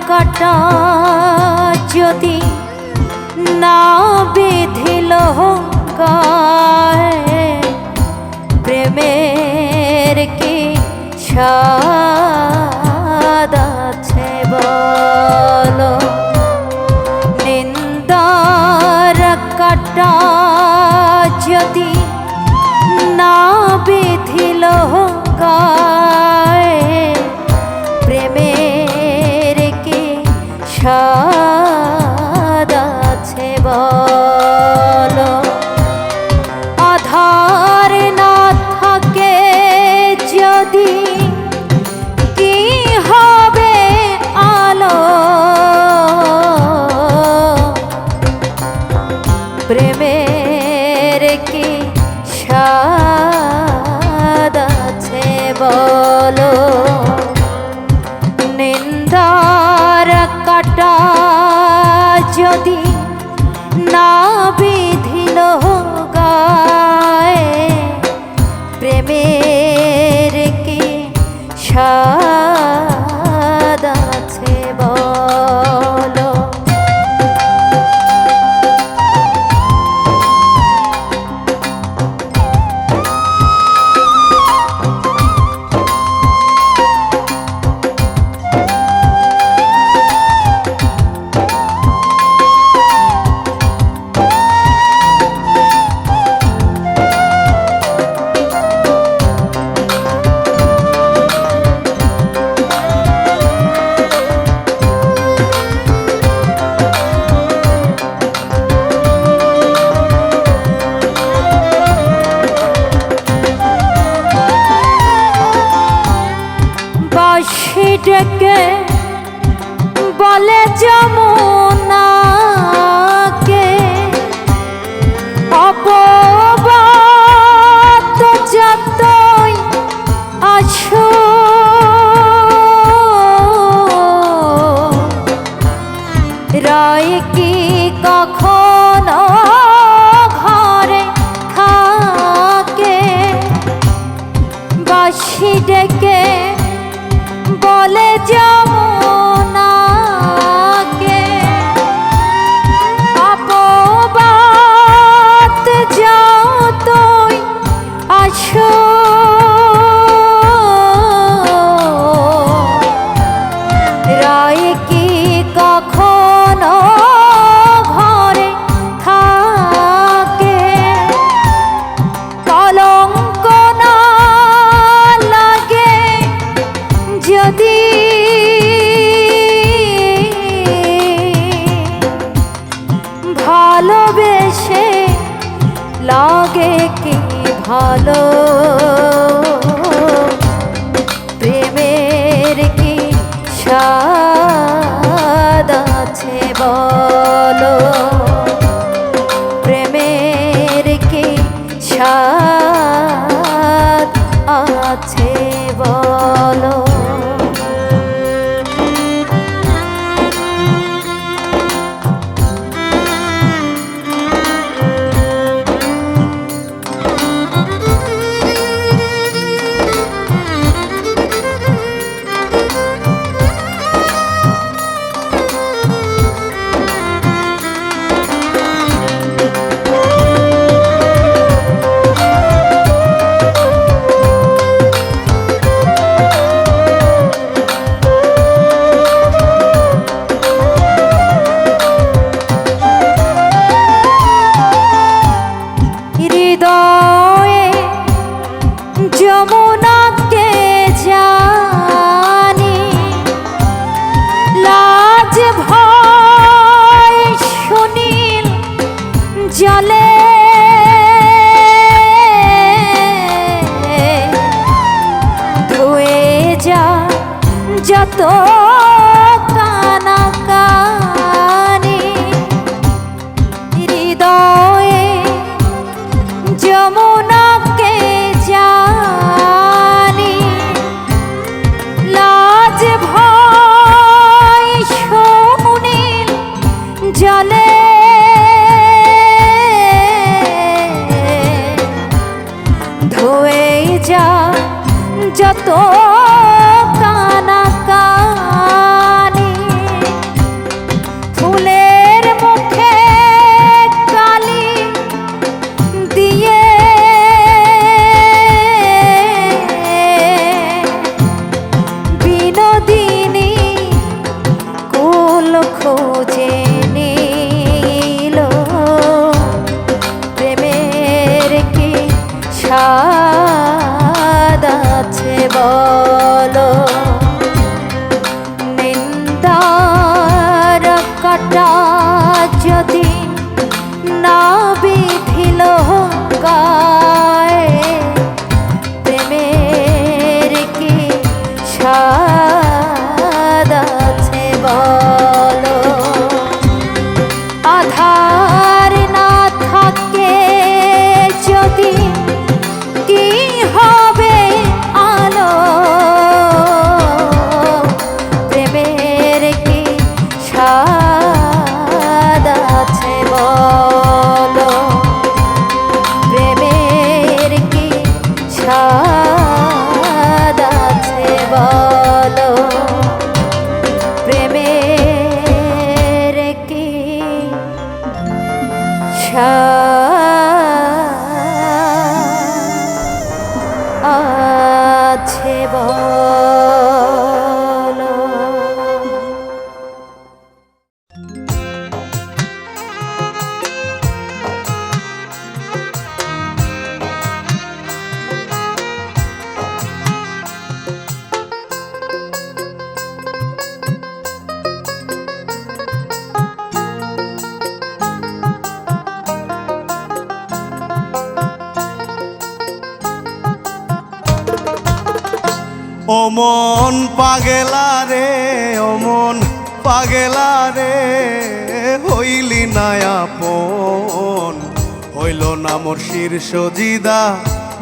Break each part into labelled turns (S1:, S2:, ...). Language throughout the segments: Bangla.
S1: কাটা যদি না বিধিল গায়ে, প্রেমের কি স্বাদ আছে বলো। নিন্দার কাটা যদি না বিধিল গায়ে, প্রেমের কি স্বাদ আছে বলো। আধার না থাকে যদি কি হবে আলো, প্রেমের কি স্বাদ আছে বলো। নিন্দার কাটা যদি না বিধিল গায়ে, প্রেমের কি স্বাদ আছে বলো। ডেকে বলে যমুনাকে, অপবাদ যতই আছো রায় কি কখনো ঘরে থাকে। বাঁশি ডেকে বলে যমুনাকে, অপবাদ যতই আছো রায় কি কখনো ঘরে থাকে। কলঙ্ক না লাগে যদি ভালোবেসে লাগে কি ভালো, প্রেমের কি স্বাদ আছে বলো। প্রেমের কি স্বাদ আছে বলো। হৃদয়ে যমুনাকে জানি, লাজ ভয় সুনীল জলে হয়ে যা যত কানাকানি ফুলের মুখে কালি দিয়ে বিনোদিনী কুল খোঁজে নিল প্রেমের কি স্বাদ আছে বলো নিন্দার কাটা যদি না বিধিল গায়ে প্রেমের কি স্বাদ আছে বলো আধার না থাকে যদি কি হবে আলো প্রেমের কি স্বাদ আছে বলো প্রেমের কি স্বাদ আছে বলো প্রেমের কি আছে বলো
S2: ও মন পাগেলা রে ও মন পাগেলা রে হইলি না আপন হইল না মোর শীর্ষ জিদা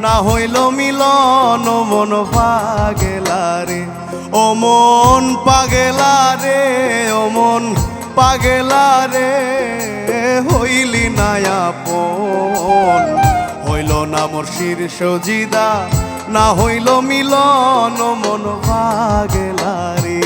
S2: না হইল মিলন ও মন পাগেলা রে ও মন পাগেলা রে ও মন পাগেলা রে হইলি না আপন হইল না মোর শীর্ষ জিদা না হইল মিলন মন পাগেলা রে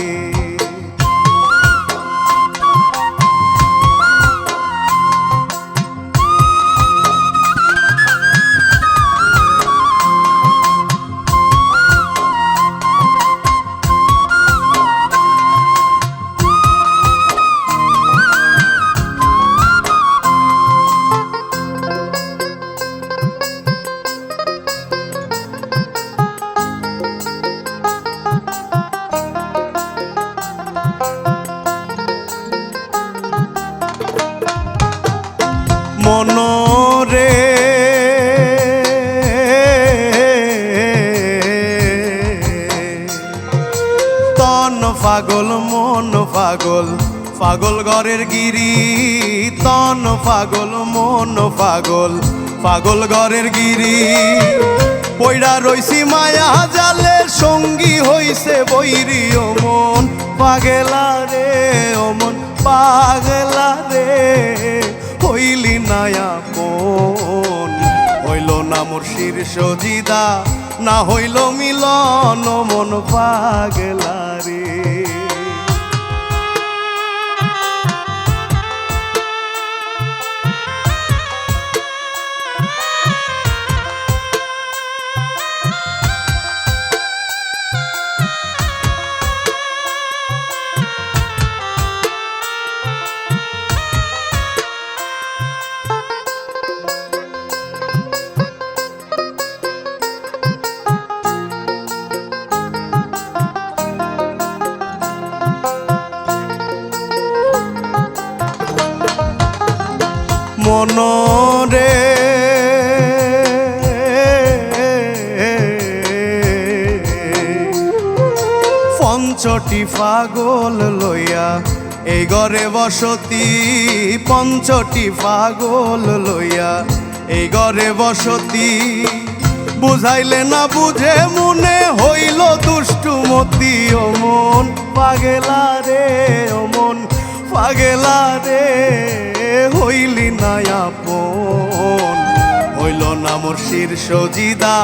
S2: মনরে তন পাগল মন পাগল পাগল ঘরের গিরি তন পাগল মন পাগল পাগল ঘরের গিরি পয়ড়া রইছি মায়া জালে সঙ্গী হইছে বৈরি ও মন পাগেলা রে ও মন পাগেলা রে হইলি না আপন হইল না মোর শীর্ষ জিদা না হইল মিলন মন পাগেলা রে মনরে পঞ্চটি পাগল লইয়া এই ঘরে বসতি পঞ্চটি পাগল লইয়া এই ঘরে বসতি বুঝাইলে না বুঝে মনে হইল দুষ্টুমতি ও মন পাগেলা রে ও মন পাগেলা রে হইলি না আপন হইল না মোর শির সজিদা,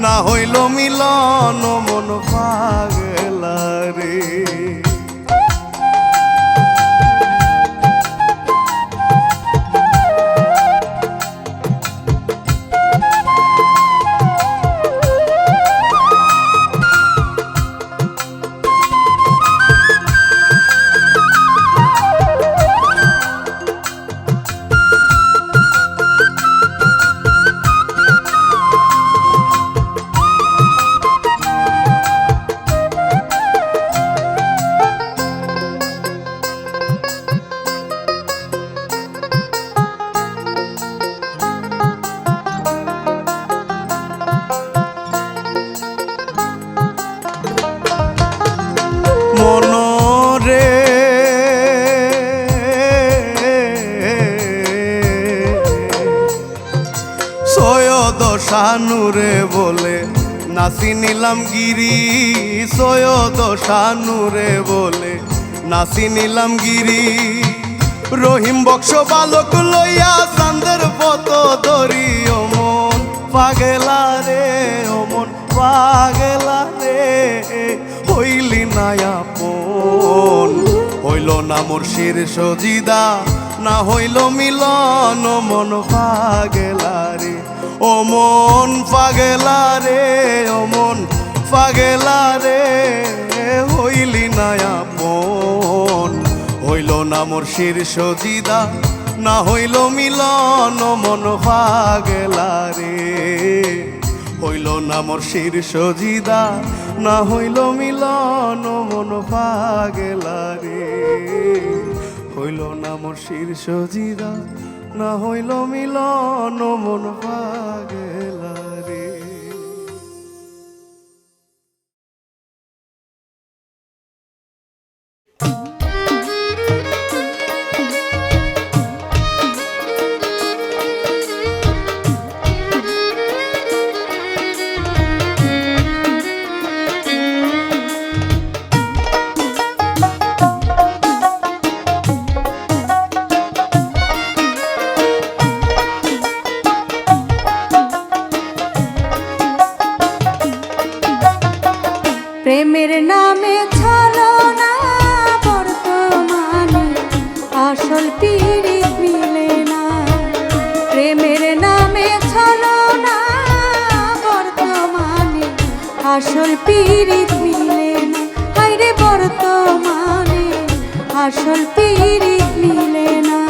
S2: না হইল মিলন মন পাগলা রে। মনরে সৈয়দ শানুরে বলে নাচি নিলাম গিরি, সৈয়দ শানুরে বলে নাচি নিলাম গিরি। রহিম বক্স বালক লইয়া চান্দের পত ধরি, ও মন পাগলা রে, ও মন পাগলা রে। হইলি না আপন, হইল না মোর শির সজিদা, না হইল মিলন মন পাগলা রে। ও মন পাগলা রে, ও মন পাগলা রে। হইলি না আপন, হইল না মোর শির সজিদা, না হইল মিলন মন পাগলা রে। হইল না মোর শির সজিদা, না হইল মিলন মন পাগলা রে। হইল না মোর শির সজিদা, না হইল মিলন মন পাগলা রে।
S1: প্রেমের নামে ছলনা বর্তমানে আসল পীড়িত মিলে না। প্রেমের নামে ছলনা বর্তমানে আসল পীড়িত মিলে না। হায়রে বর্তমানে আসল পীড়িত মিলে না।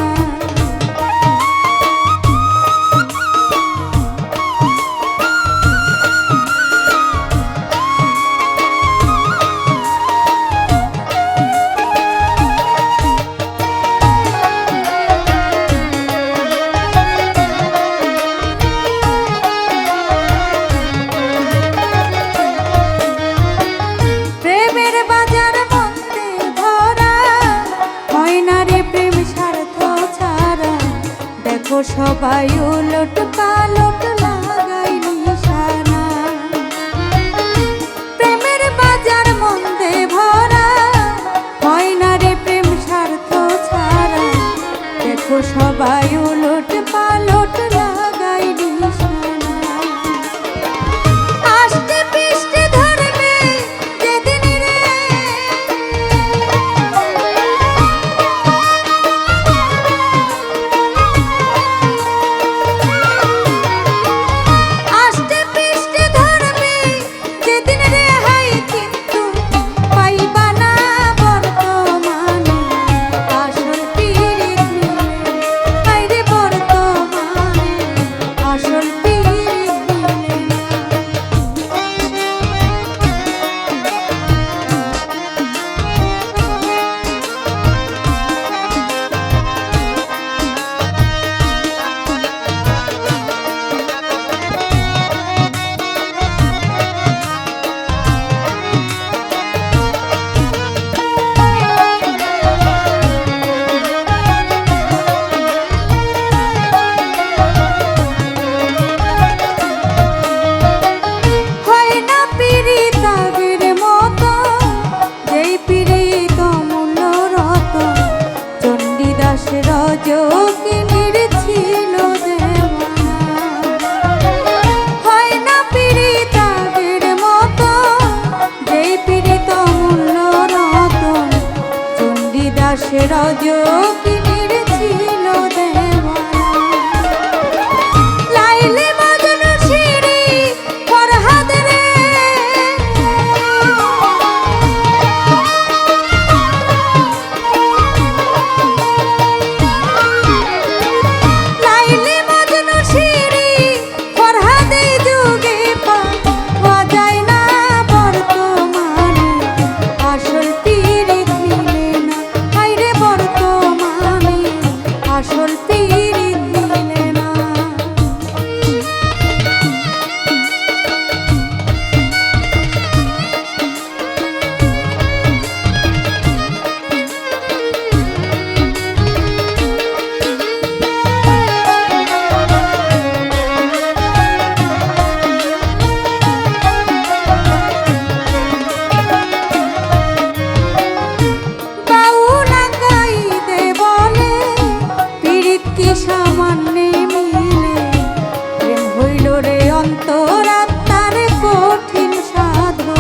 S1: প্রেমের বাজার মধ্যে ধরা হয় না রে প্রেম স্বার্থ যোগিনীর ছিল দেওয়ানা। লাইলি মজনু শিরি ফরহাদ রে, লাইলি মজনু শিরি ফরহাদে যুগে পাওয়া যায় না বর্তমানে, আসল পীরিত মিলে না হায়রে বর্তমানে, আসল পীরিত মিলে না। বাউলা গাইতে বলে পীরিত কি সামান্যে মিলে, প্রেম হইল রে অন্তরাত্মার কঠিন সাধনা।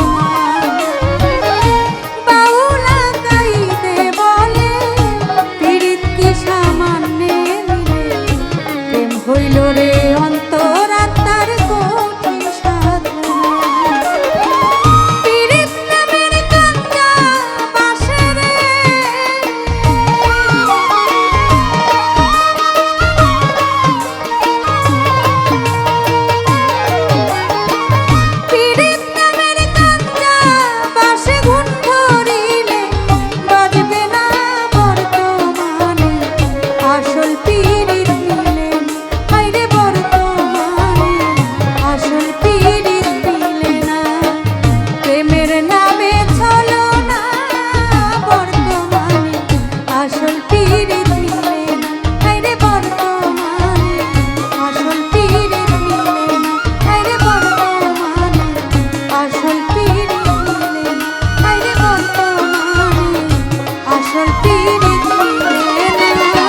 S1: বাউলা গাইতে বলে পীরিত কি সামান্যে মিলে, প্রেম হইল রে অন্তরাত্মার কঠিন সাধনা। পীরিত নামের কাঞ্চা বাসে রে, পীরিত নামের কাঞ্চা বাসে গুণ ধরিলে বাজবে না বর্তমানে, আসল পীরিত মিলে না হায়রে বর্তমানে, আসল পীরিত মিলে না। প্রেমের নামে ছলনা বর্তমানে, আসল পীরিত মিলে না হায়রে বর্তমানে, আসল পীরিত মিলে না হায়রে বর্তমানে, আসল পীরিত মিলে না হায়রে বর্তমানে, আসল পীরিত মিলে না।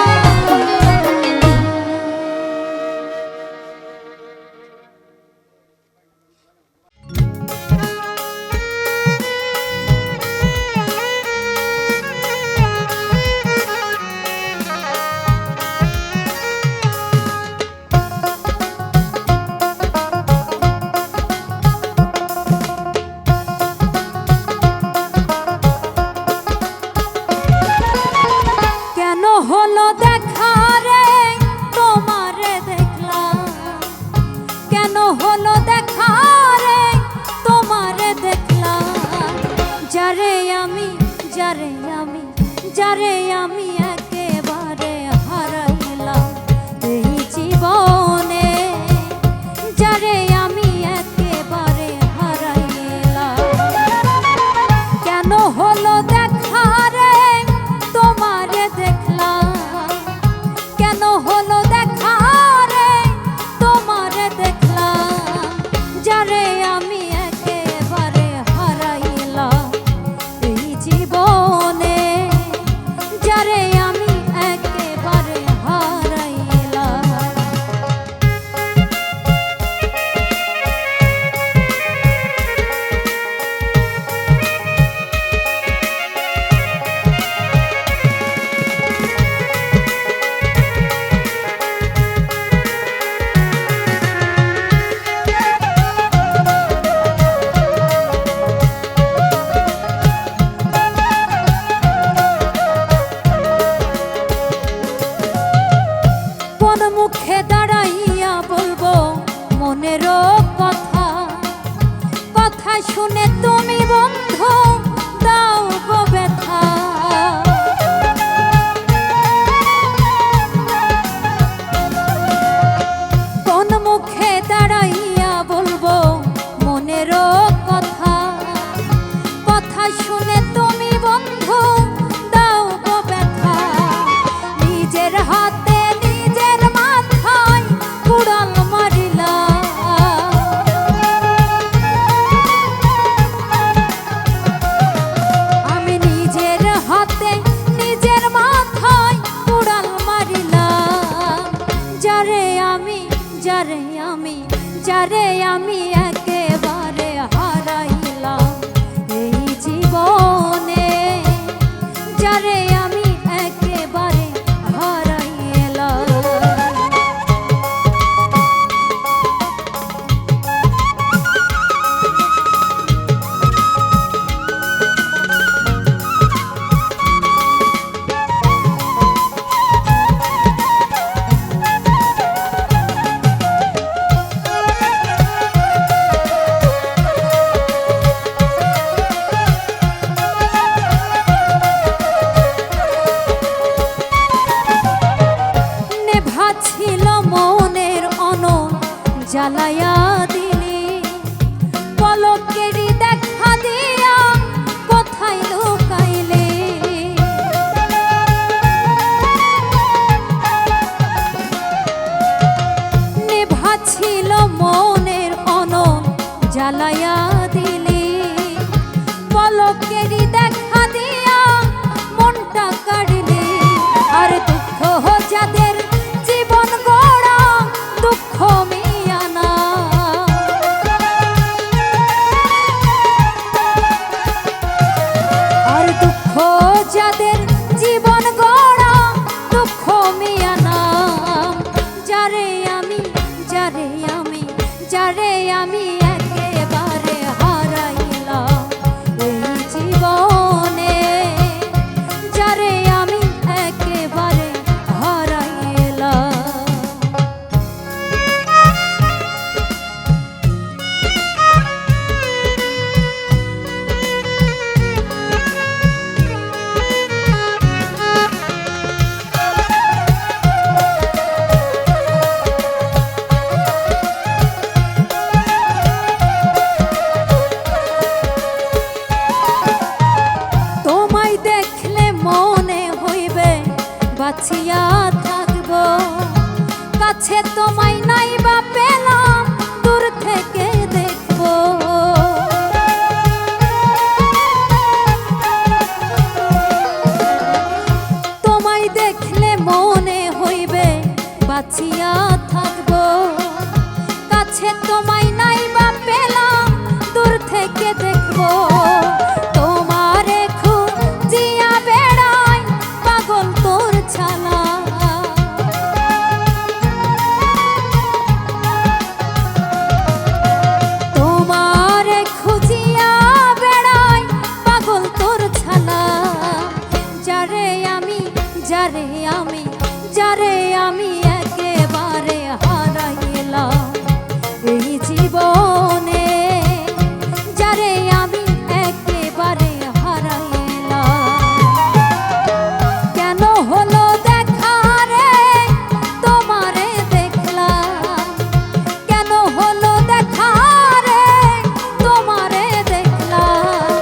S1: কেন হলো দেখা রে তোমারে দেখলাম, কেন হলো দেখা রে তোমারে দেখলাম, যারে আমি যারে আমি যারে আমি একেবারে হারাইলাম এই জীবনে, যারে আমি একেবারে হারাইলাম। কেন হলো দেখা রে তোমারে দেখলাম, কেন হলো দেখা রে তোমারে দেখলাম, যারে আমি একেবারে হারাইলাম এই জীবনে, যারে আমি একেবারে হারাইলাম। কোন মুখে দাঁড়াইয়া বলবো মনেরও কথা, কথা শুনে তুমি বন্ধু দাও গো ব্যথা। কোন মুখে দাঁড়াইয়া বলবো মনেরও কথা, কথা শুনে তুমি বন্ধু দাও গো ব্যথা। নিজের হাতে নিজের মাথায় কুড়াল মারিলা, আমি নিজের হাতে নিজের মাথায় কুড়াল মারিলাম, যারে আমি যারে আমি যারে আমি একেবারে হারাইলাম এই জীবন। জ্বালাইয়া দিলি, পলকেরই দেখা দিয়া মনটা কাড়লি। আর দুঃখ যাদের জীবন গড়া দুঃখ মিয়ানা, আর দুঃখ যাদের জীবন গড়া দুঃখ মিয়ানা। যারে আমি যারে আমি যারে আমি একেবারে হারাইলাম এই জীবনে, যারে আমি একেবারে হারাইলাম। বাঁচিয়া থাকব, কাছে তোমায় নাই বা পেলাম দূর থেকে দেখব। তোমায় দেখলে মনে হইবে বাঁচিয়া থাকব, কাছে তোমায় নাই বা পেলাম দূর থেকে দেখব। তোমারে খুঁজিয়া বেড়াই পাগল তোর ছালা, তোমারে খুঁজিয়া বেড়াই পাগল তোর ছালা। যারে আমি যারে আমি যারে আমি একেবারে হারাইলাম এই জীবনে, যারে আমি একেবারে হারাইলাম। কেন হলো দেখা রে তোমারে দেখলাম, কেন হলো দেখা রে তোমারে দেখলাম।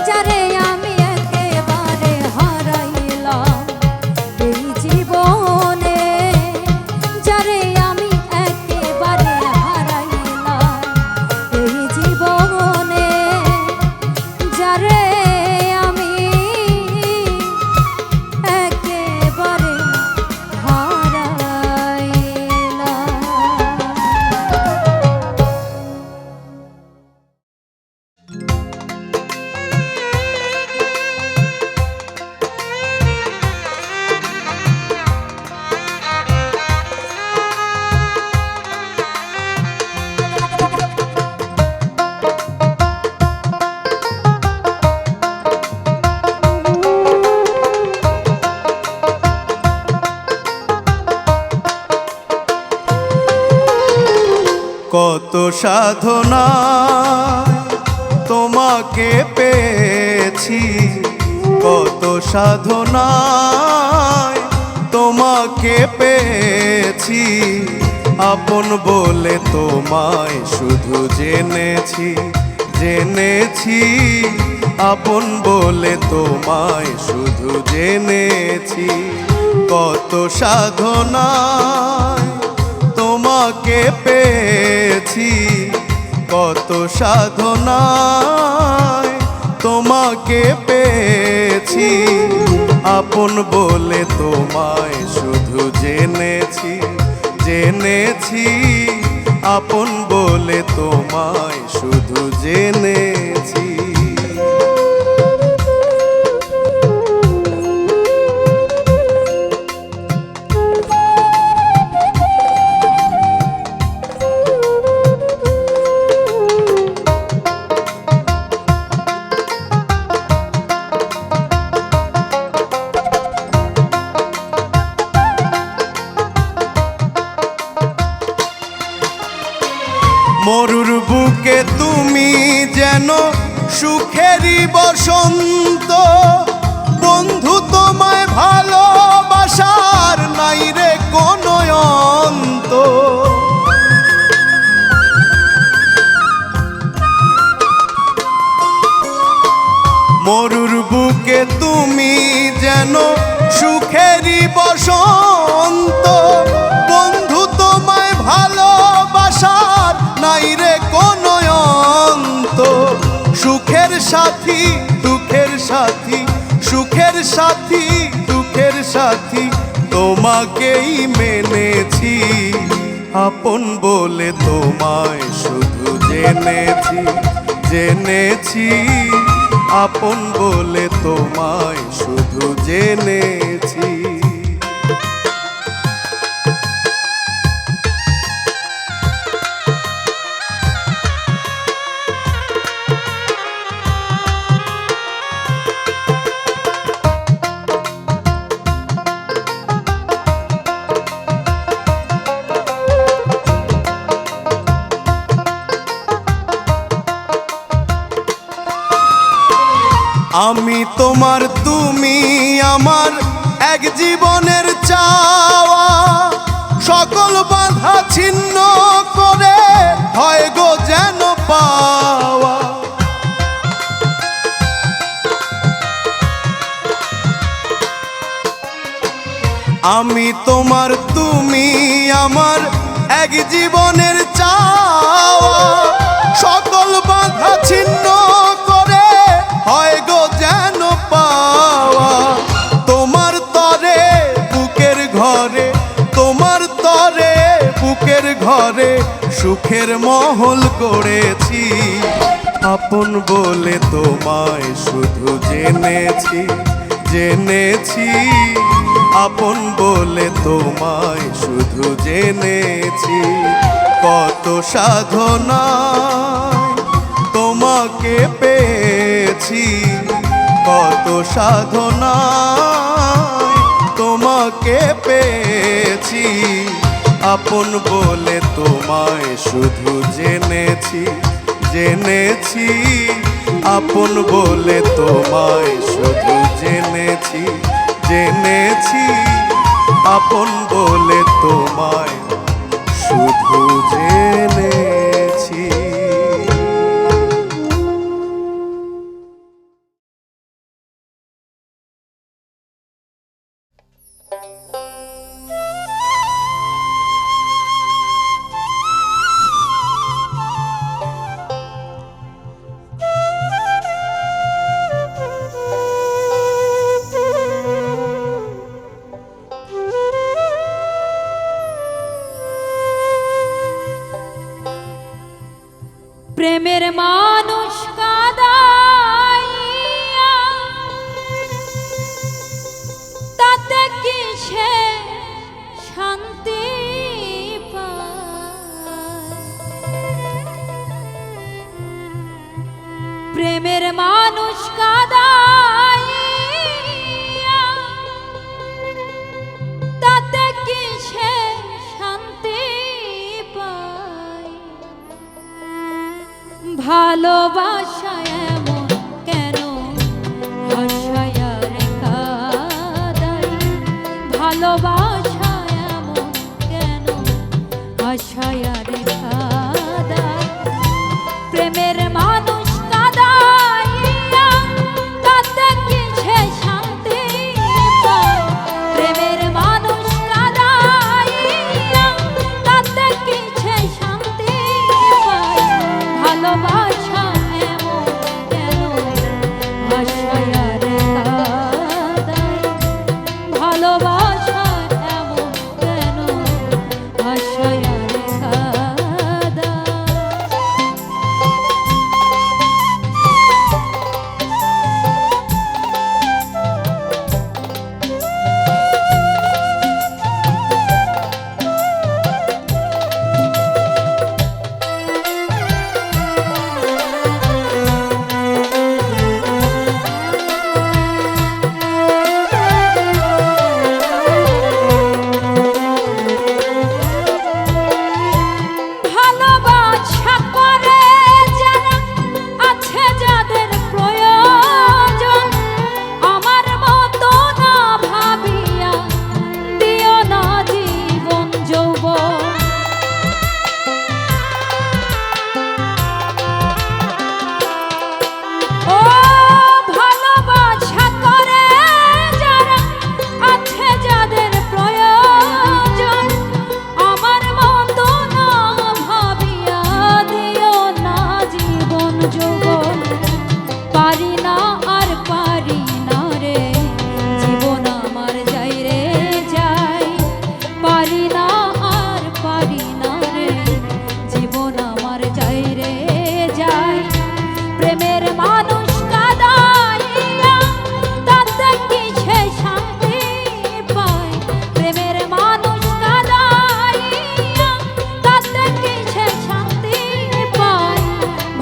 S1: যারে আমি একেবারে হারাইলাম এই জীবনে, যারে আমি একেবারে হারাইলাম এই জীবনে, যারে আমি একেবারে
S2: কত সাধনা তোমাকে পেয়েছি, কত সাধনায় তোমাকে পেয়েছি। আপন বলে তোমায় শুধু জেনেছি জেনেছি, আপন বলে তোমায় শুধু জেনেছি। কত সাধনায় তোমাকে পেয়েছি, কত সাধনায় তোমাকে পেয়েছি। আপন বলে তোমায় শুধু জেনেছি জেনেছি, আপন বলে তোমায় শুধু জেনেছি। মরুর বুকে তুমি যেন সুখেরই বসন্ত, বন্ধু তোমায় ভালোবাসার নাই রে কোনো অন্ত। মরুর বুকে তুমি যেন সুখেরই বসন্ত, বন্ধু তোমায় ভালোবাসার নাই রে কোনো সুখের সাথী দুঃখের সাথী, সুখের সাথী দুঃখের সাথী তোমাকেই মেনেছি, আপন বলে তোমায় শুধু জেনেছি, জেনেছি আপন বলে তোমায় শুধু জেনেছি। আমি তোমার তুমি আমার এক জীবনের চাওয়া, সকল বাধা ছিন্ন করে হয় গো যেন পাওয়া। আমি তোমার তুমি আমার এক জীবনের চাওয়া, সকল বাধা ছিন্ন করে হয় গো যেন পাওয়া। তোমার তরে বুকের ঘরে, তোমার তরে বুকের ঘরে সুখের মহল গড়েছি, আপন বলে তোমায় শুধু জেনেছি, জেনেছি আপন বলে তোমায় শুধু জেনেছি। কত সাধনায় তোমাকে পেয়েছি, কত সাধনায় তোমাকে পেয়েছি, আপন বলে তোমায় শুধু জেনেছি, জেনেছি আপন বলে তোমায় শুধু জেনেছি, জেনেছি আপন বলে তোমায় শুধু জেনেছি।
S1: প্রেমের মানুষ কাঁদাইয়া তাতে কিসে শান্তি পায়, প্রেমের মানুষ কাঁদাইয়া তাতে কিসে শান্তি পায়। ভালোবাসা এমন কেন হাসায়া রেখা দেয়, ভালোবাসা এমন কেন হাসায়া রেখা দেয়। প্রেমের মানুষ কাঁদাইয়া তাতে কিসে শান্তি পায়, প্রেমের মানুষ কাঁদাইয়া তাতে কিসে শান্তি পায়। ভালোবাসা এমন কেন হাসায়া রেখা দেয়, ভালোবাসা এমন কেন হাসায়া রেখা দেয়। ভালোবাসা করে যারা আছে যাদের প্রয়োজন, আমার মতো না ভাবিয়া দিও না জীবন যৌবন। ও ভালোবাসা করে যারা আছে যাদের প্রয়োজন, আমার মতো না ভাবিয়া দিও না জীবন যৌবন। প্রেমের মানুষ কাঁদাইয়া তাতে কি সে শান্তি পায়? প্রেমের মানুষ কাঁদাইয়া তাতে কি সে শান্তি পায়?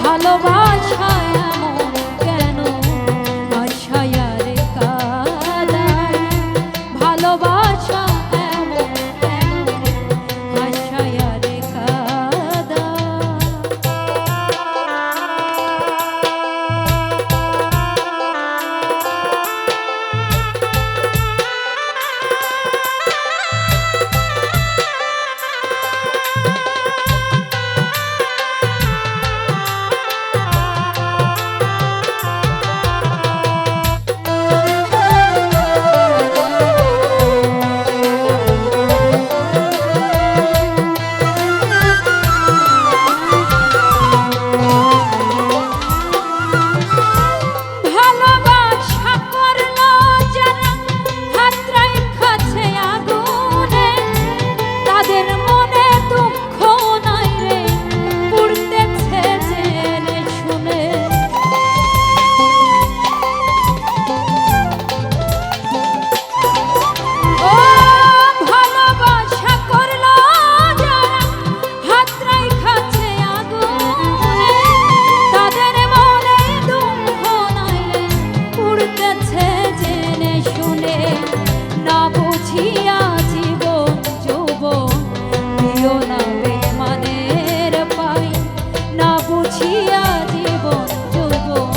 S1: ভালোবাসা এমন কেন আশায়ারে কাঁদায়? ভালোবাসা এমন কেন আশায়ারে কাঁদায়? ভালোবাসা করলো যারা হাত রাইখাছে আগুনে, তাদের মনে দুঃখ নাই রে পুড়তেছে জেনে শুনে। ও ভালোবাসা করলো যারা হাত রাইখাছে আগুনে, তাদের মনে দুঃখ নাই রে পুড়তেছে জেনে শুনে। না বুঝিয়া জীবন যৌবন দিও না বেমানের পাই। না বুঝিয়া জীবন যৌবন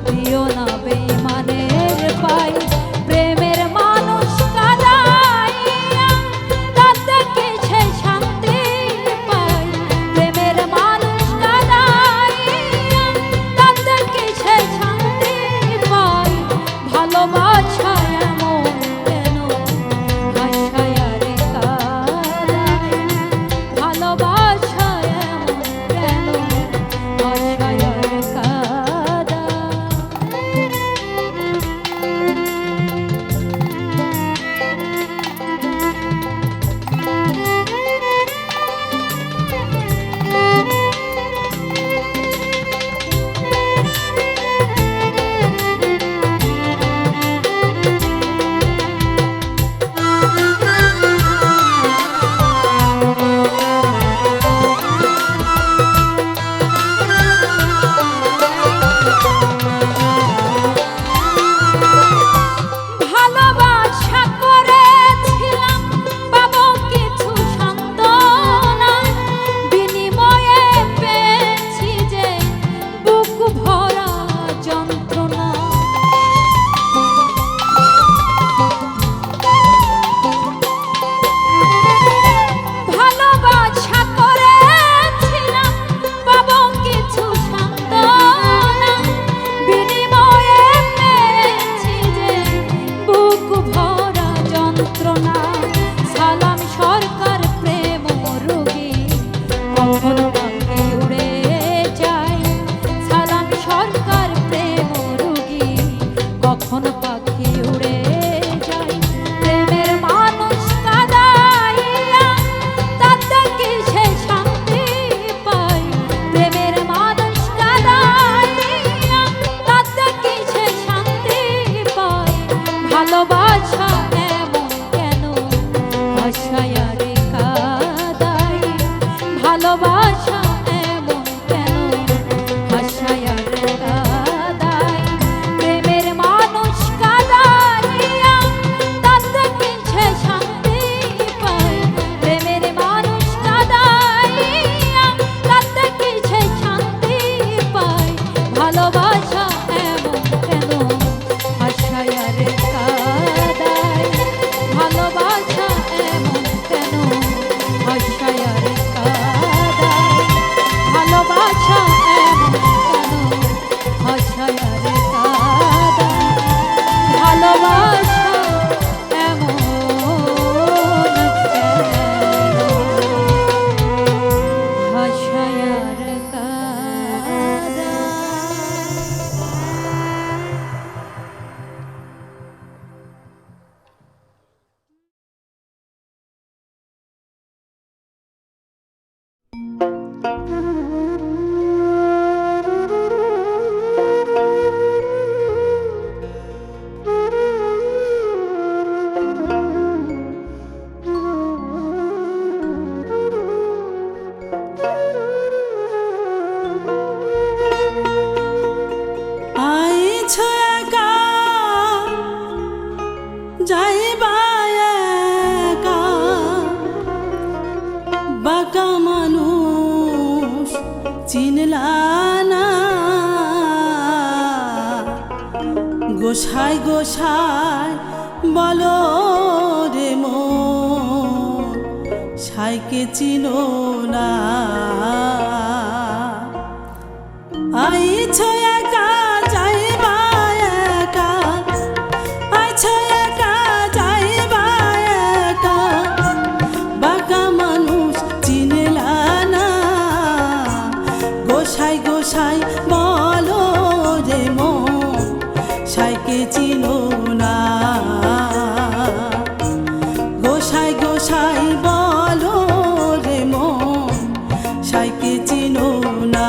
S1: দিও না বেমানের পাই। প্রেমের মানুষ কাঁদাইয়া তাতে কি সে শান্তি পায়? প্রেমের মানুষ কাঁদাইয়া তাতে কি সে শান্তি পায়? ভালোবাসা এমন কেন আশায়ারে কাঁদায়? ভালোবাসা এমন কেন আশায়ারে কাঁদায়? ভালোবাসা করেছিলাম পাবো কিছু সান্ত্বনা, বিনিময়ে পেয়েছি যে বুক ভরা যন্ত্রণা। ভালোবাসা করেছিলাম পাবো কিছু সান্ত্বনা, বিনিময়ে পেয়েছি যে বুক ভরা যন্ত্রণা। সালাম সরকার প্রেম রোগী কখন পাখি উড়ে যায়? সালাম সরকার প্রেম রোগী কখন পাখি উড়ে যায়? প্রেমের মানুষ কাঁদাইয়া তাতে কি সে শান্তি পায়? প্রেমের মানুষ কাঁদাইয়া তাতে কি সে শান্তি পায়? ভালোবাসা এমন কেন আশায়ারে কাঁদায়? ভালোবাসা এমন কেন আশায়ারে কাঁদায়? প্রেমের মানুষ কাঁদাইয়া তাতে কি সে শান্তি পায়? প্রেমের মানুষ কাঁদাইয়া তাতে কি সে শান্তি পায়? ভালোবাসা এমন কেন আশায়ারে কাঁদায়? ভালোবাসা এমন কেন আশায়ারে কাঁদায়? ভালোবাসা এমন কেন আশায়ারে কাঁদায়? ভালোবাসা এমন কেন আশায়ারে কাঁদায়?
S3: গোসাই গোসাই বলো রে মন সাইকে চিনো না আইছো একা যাইবা একা আইছো একা যাইবা একা বাঁকা মানুষ চিনলা না গোসাই গোসাই বলো রে মন সাইকে চিনো না গোসাই গোসাই বলো রে মন সাইকে চিনো না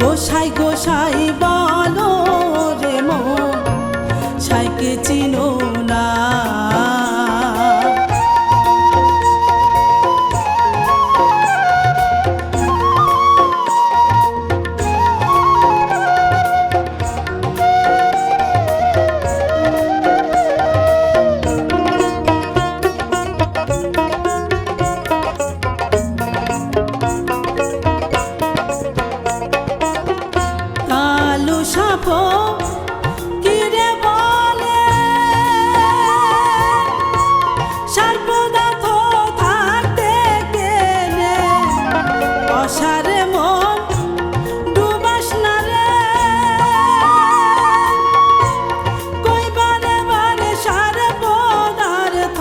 S3: গোসাই গোসাই বলো রে মন সাইকে চিনো না সাপো কিরে বলে সর্বদাথ থাকতে গেলে অসারে মন ডুবাস না রে কইবারে বারে সর্বদার্থ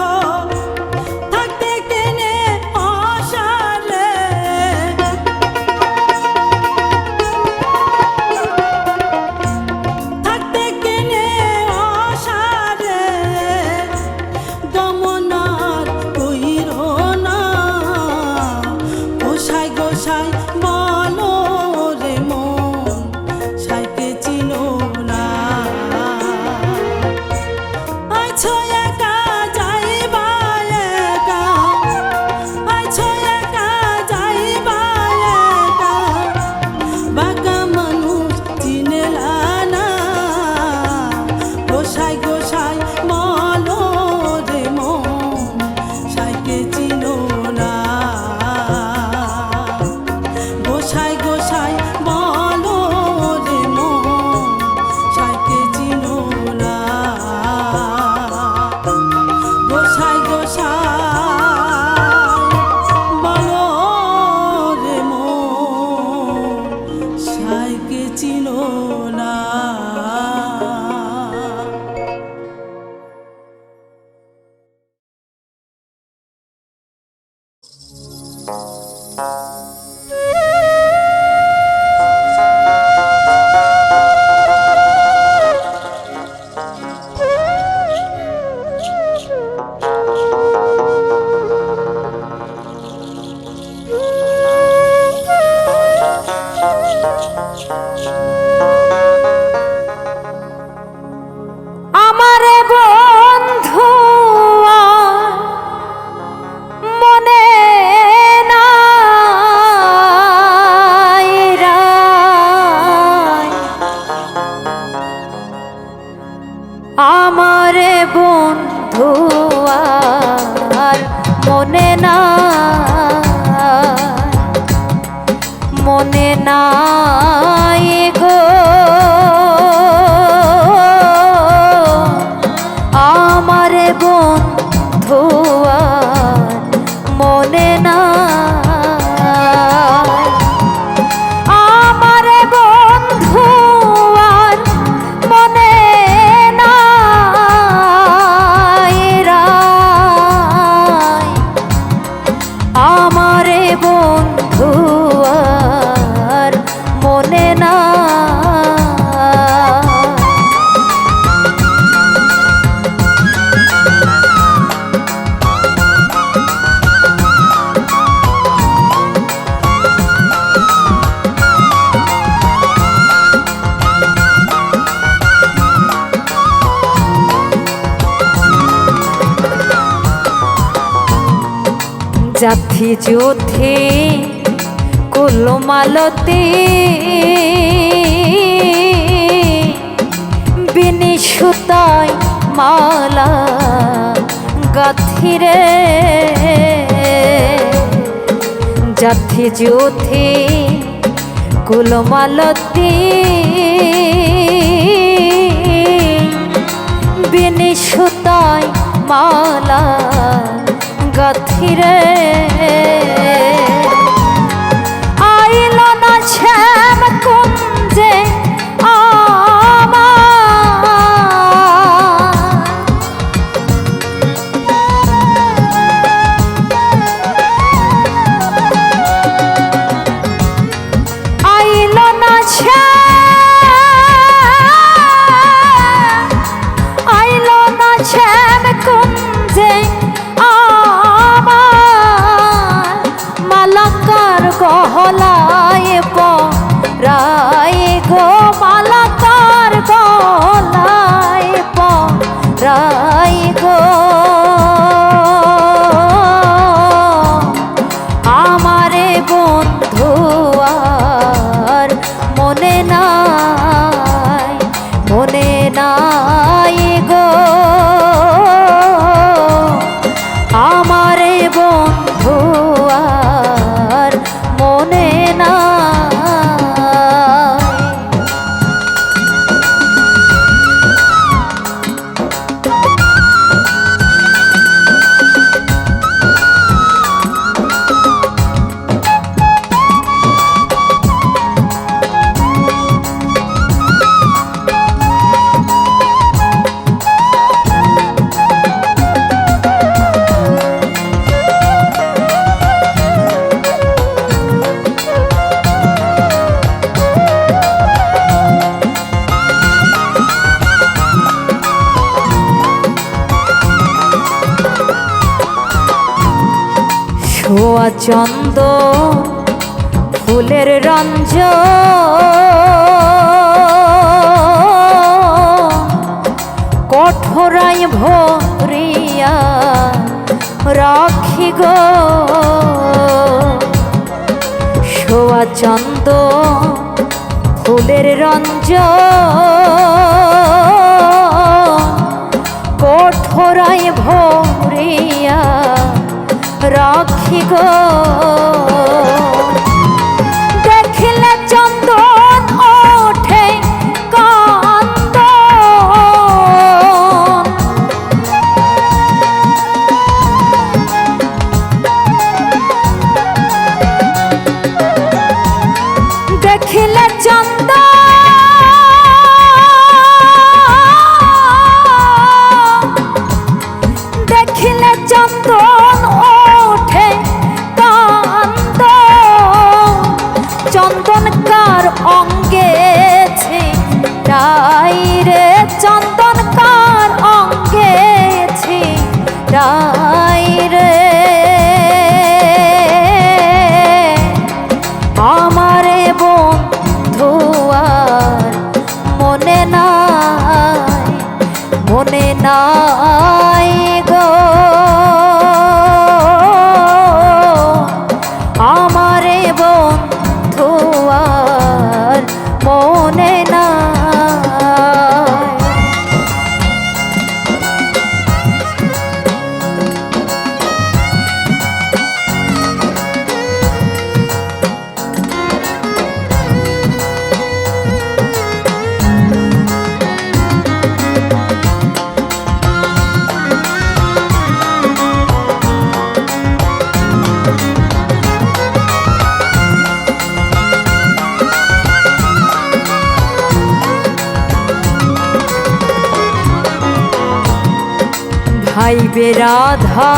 S3: থাকতে গেলে অসারে গোসাই বলো রে মন সাইকে চিনো না আইছো একা যাইবা একা আইছো একা যাইবা একা বাঁকা মানুষ চিনলা না গোসাই গোসাই বলো রে মন সাইকে চিনো না গোসাই গোসাই বলো রে মন সাইকে চিনো না গোসাই গোসাই বলো রে মন সাইকে চিনো না
S1: আমারে বন্ধু মনে নাই রায় আমারে বন্ধু আর মনে নাই গো আমারে বন্ধু আর মনে নাই জাথি যুথে কুলমালতি বিনি সুতায় মালা গাথিরে জাথি যুথে কুলমালতি বিনি সুতায় মালা গাথিরে আইল না শ্যাম কুঞ্জে আইল না শ্যাম কুঞ্জে মালাকার গহলায় পরায় গো মালাকার গহলায় পরায় গো আমারে বন্ধু আর মনে নাই গো আমারে বন্ধু আর মনে নাই। ছোয়া চন্দ ফুলের রঞ্জ কঠোরাই ভরিয়া রাখি গো ছোয়া চন্দ ফুলের রঞ্জ কঠোরাই ভরিয়া রাখি গো দেখিলে চন্দন ওঠে কান্দ দেখিলে চন্দন দেখিলে চন্দন ওঠে কান্দ চন্দন কার অঙ্গে ছিটাই রে চন্দন কার অঙ্গে ছিটাই রে আমারে বন্ধু আর মনে নাই গো আমারে বন্ধু আর মনে নাই। ভাইবে রাধা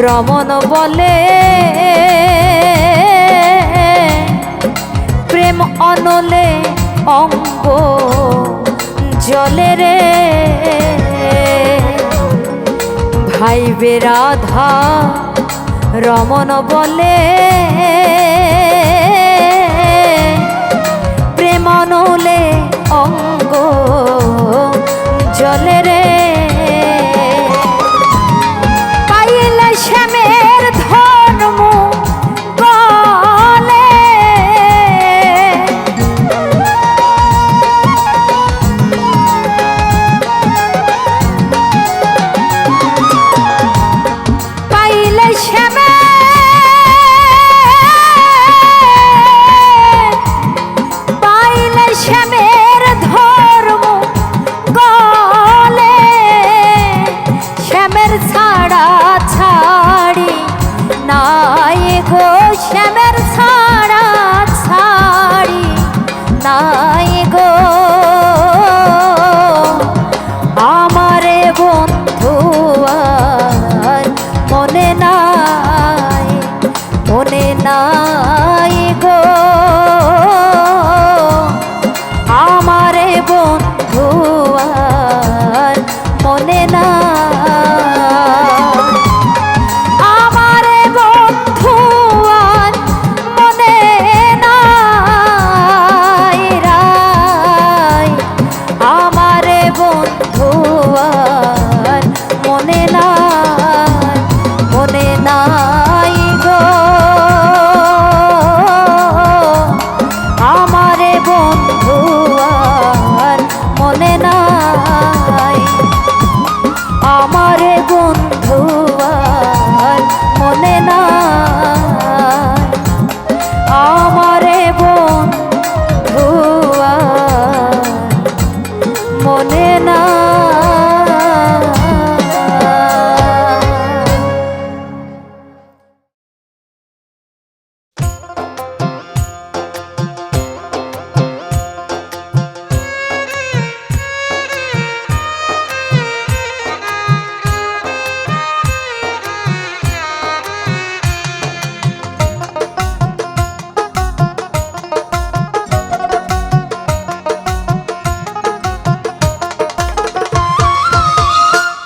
S1: রমন বলে প্রেম অনলে অঙ্গ জলে রে ভাইবে রাধা রমন বলে প্রেম অনলে অঙ্গ জলে রে পাইলে শ্যামের শ্যামের ছাড়া ছাড়ি নাই গো আমারে বন্ধু আর মনে নাই গো আমারে বন্ধু আর মনে নাই আমারে বন্ধু আর মনে নাই রাই আমারে বন্ধু আর মনে নাই গো আমারে বন্ধু আর মনে নাই আমারে বন্ধু আর মনে নাই আমারে বন্ধু আর মনে নাই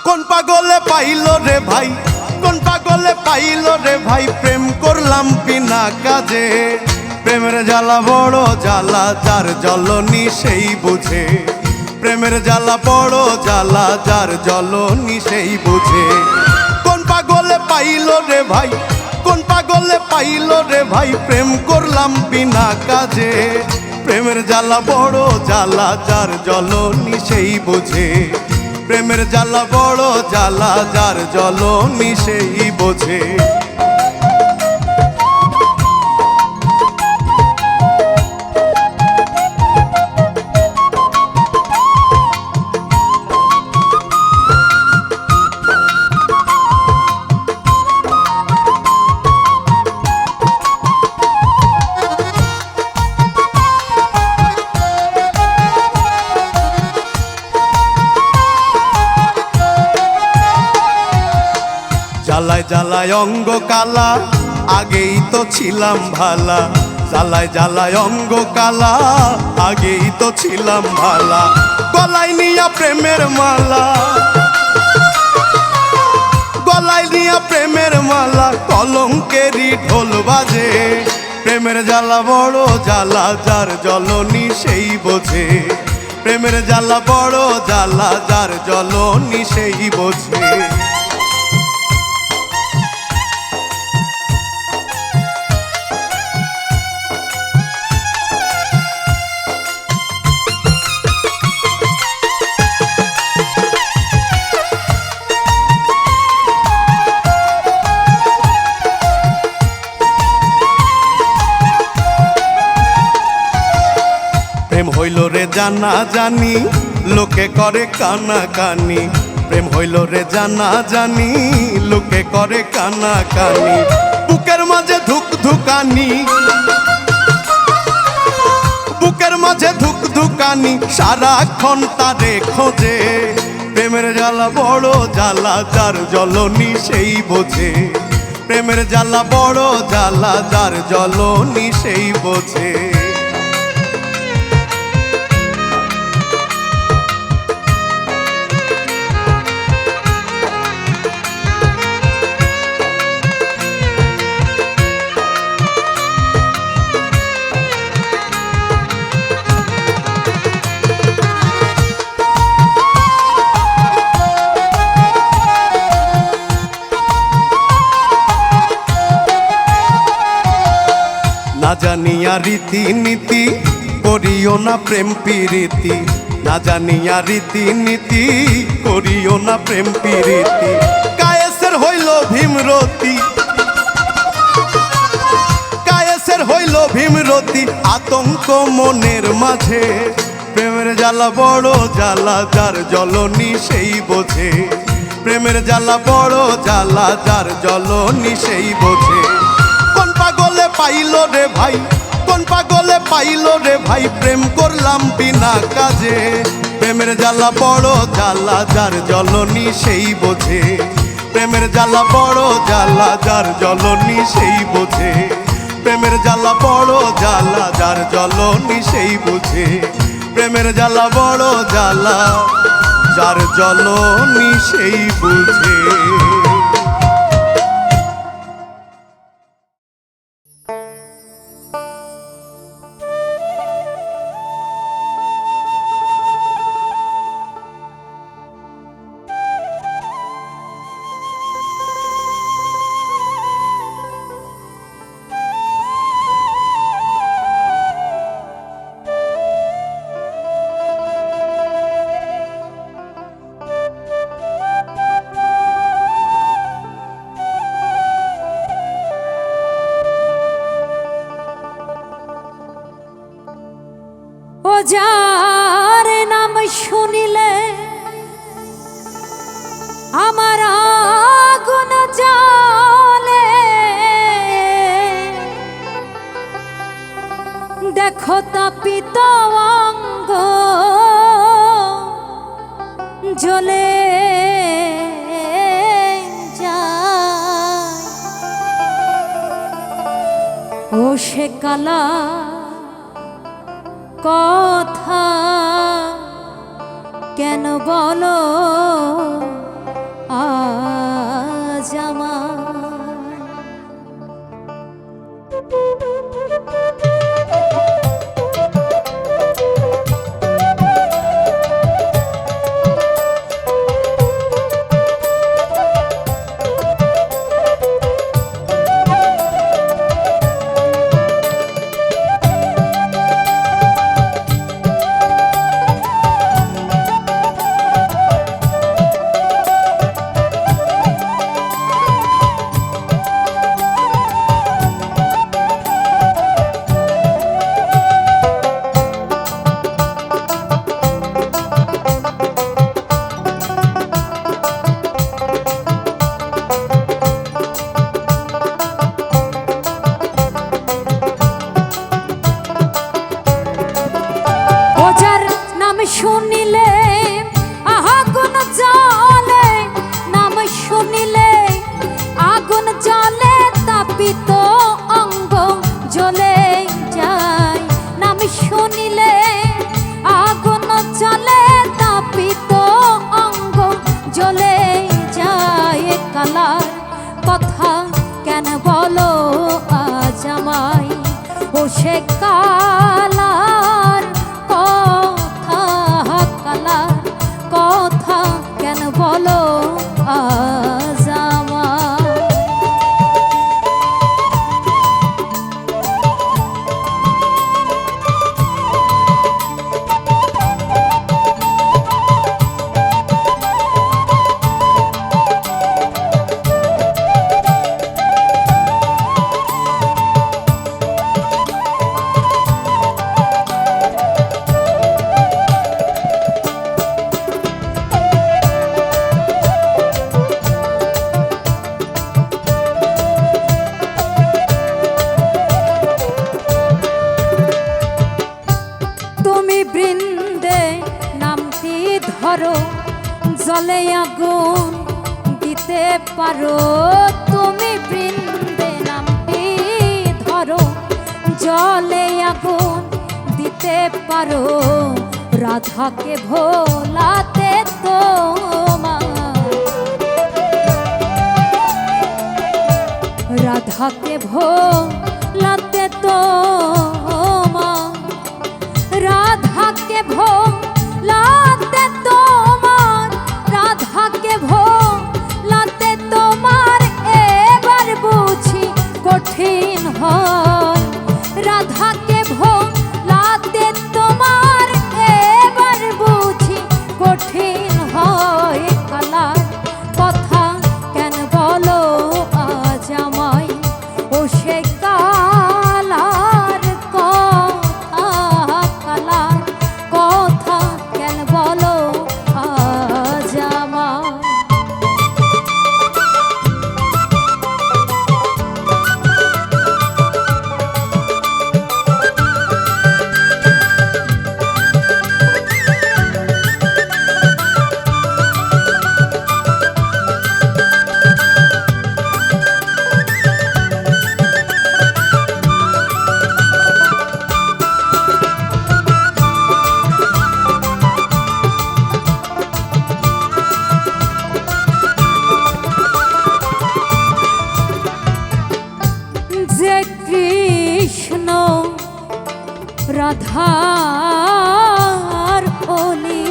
S2: কোন পাগলে পাইলো রে ভাই, কোন পাগলে পাইলো রে ভাই, প্রেম করলাম বিনা কাজে। প্রেমের জ্বালা বড় জ্বালা, যার জ্বলনি সেই বুঝে। প্রেমের জ্বালা বড় জ্বালা, যার জ্বলনি সেই বুঝে। কোন পাগলে পাইলো রে ভাই, কোন পাগলে পাইলো রে ভাই, প্রেম করলাম বিনা কাজে। প্রেমের জ্বালা বড় জ্বালা, যার জ্বলনি সেই বুঝে। প্রেমের জ্বালা বড় জ্বালা, যার জ্বলনি সেই বোঝে। জ্বালায় জ্বালায় অঙ্গ কালা, আগেই তো ছিলাম ভালা। জ্বালায় জ্বালায় অঙ্গ কালা, আগেই তো ছিলাম ভালা। গলায় নিয়া প্রেমের মালা, গলায় নিয়া প্রেমের মালা, কলঙ্কেরই ঢোল বাজে। প্রেমের জ্বালা বড় জ্বালা, যার জ্বলনি সেই বোঝে। প্রেমের জ্বালা বড় জ্বালা, যার জ্বলনি সেই বোঝে। প্রেম হইল রে জানা জানি, লোকে করে কানা কানি। প্রেম হইল রে জানা জানি, লোকে করে কানা কানি। বুকের মাঝে ধুক ধুকানি, বুকের মাঝে ধুক ধুকানি, সারাক্ষণ তারে খোঁজে। প্রেমের জ্বালা বড় জ্বালা, যার জ্বলনি সেই বোঝে। প্রেমের জ্বালা বড় জ্বালা, যার জ্বলনি সেই বোঝে। না জানিয়া রীতি নীতি, করিও না প্রেম প্রীতি। না জানিয়া রীতি নীতি, করিও না প্রেম প্রীতি। কায়েসের হইল ভীমরতি, কায়েসের হইল ভীমরতি, আতঙ্ক মনের মাঝে। প্রেমের জ্বালা বড় জ্বালা, যার জ্বলনি সেই বোঝে। প্রেমের জ্বালা বড় জ্বালা, যার জ্বলনি সেই বোঝে। কোন পাগলে পাইলো রে ভাই, কোন পাগলে পাইলো রে ভাই, প্রেম করলাম বিনা কাজে। প্রেমের জ্বালা বড় জ্বালা, যার জ্বলনি সেই বোঝে। প্রেমের জ্বালা বড় জ্বালা, যার জ্বলনি সেই বোঝে। প্রেমের জ্বালা বড় জ্বালা, যার জ্বলনি সেই বোঝে। প্রেমের জ্বালা বড় জ্বালা, যার জ্বলনি সেই বুঝে।
S1: ও যার নাম শুনিলে আমার আগুন জ্বলে, দেখো তাপিত অঙ্গ জ্বলে যায়। ও সে কালা কথা কেন বলো আজ আমায়? শুনিলে আগুন জ্বলে, নাম শুনিলে আগুন জ্বলে, তাপিত অঙ্গ জ্বলে যায়। নাম শুনিলে আগুন জ্বলে, তাপিত অঙ্গ জ্বলে যায়। কালার কথা কেন বলো আজ আমায়? ও সে কালার কথা কেন বলো আজ আমায়? বৃন্দে নামটি ধরো, জলে আগুন দিতে পারো। তুমি বৃন্দে নামটি ধরো, জলে আগুন দিতে পারো। রাধাকে ভোলাতে তোমার, রাধাকে ভোলাতে তোমার, রাধাকে ভোলাতে তোমার, রাধাকে ভোলাতে তোমার এবার বুঝি কঠিন হয়। রাধাকে ভোলাতে তোমার এবার বুঝি কঠিন হয়। কালার কথা কেন বলো আজ আমায়? ও সে রাধার অলি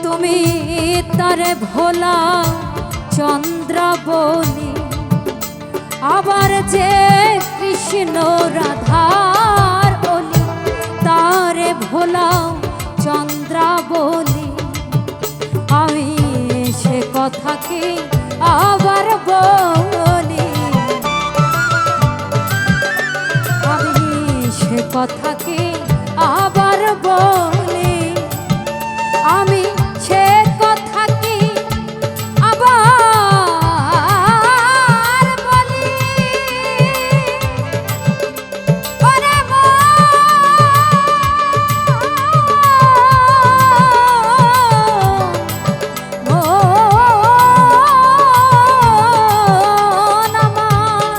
S1: তুমি তারে ভোলা চন্দ্রাবলী আবার যে কৃষ্ণ রাধার অলি তারে ভোলা চন্দ্রাবলী আমি সে কথা কি আবার বলি আমি সে কথা কি আবার বলি আমি সে কথা কি আবার বলি ওরে মন আমার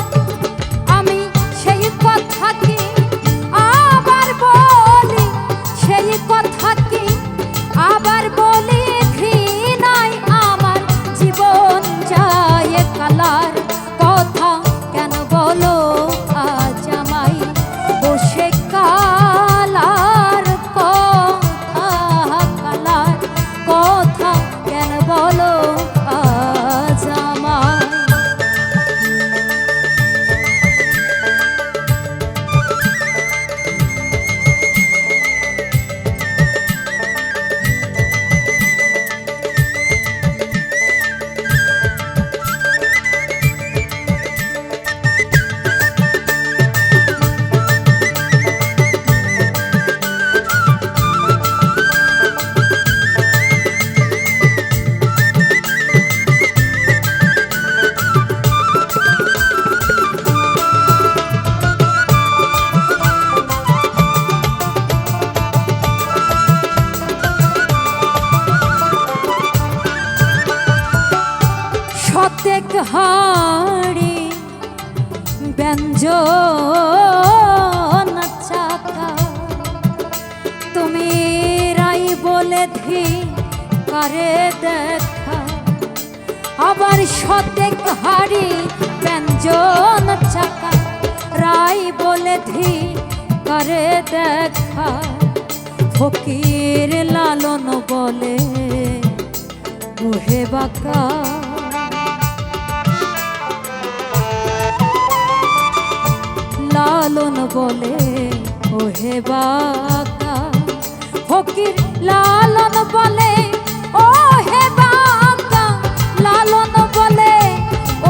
S1: আমি সেই কথা কি আবার বলি সেই কথা কি আবার বলি ঘৃণায় আমার জীবন যায় কালার কথা কেন বলো আজ আমায় বসে কালার কথা কালার কথা কেন বলো আজ আমায় শতেক হাড়ি ব্যঞ্জন চাকা তুমি রাই বলে ধি করে দেখা আবার শতেক হাড়ি ব্যঞ্জন চাকা রাই বলে ধি করে দেখা ফকির লালন বলে ওহে বাঁকা লালন বলে ওহে বাঁকা ফকির লালন বলে ওহে বাঁকা লালন বলে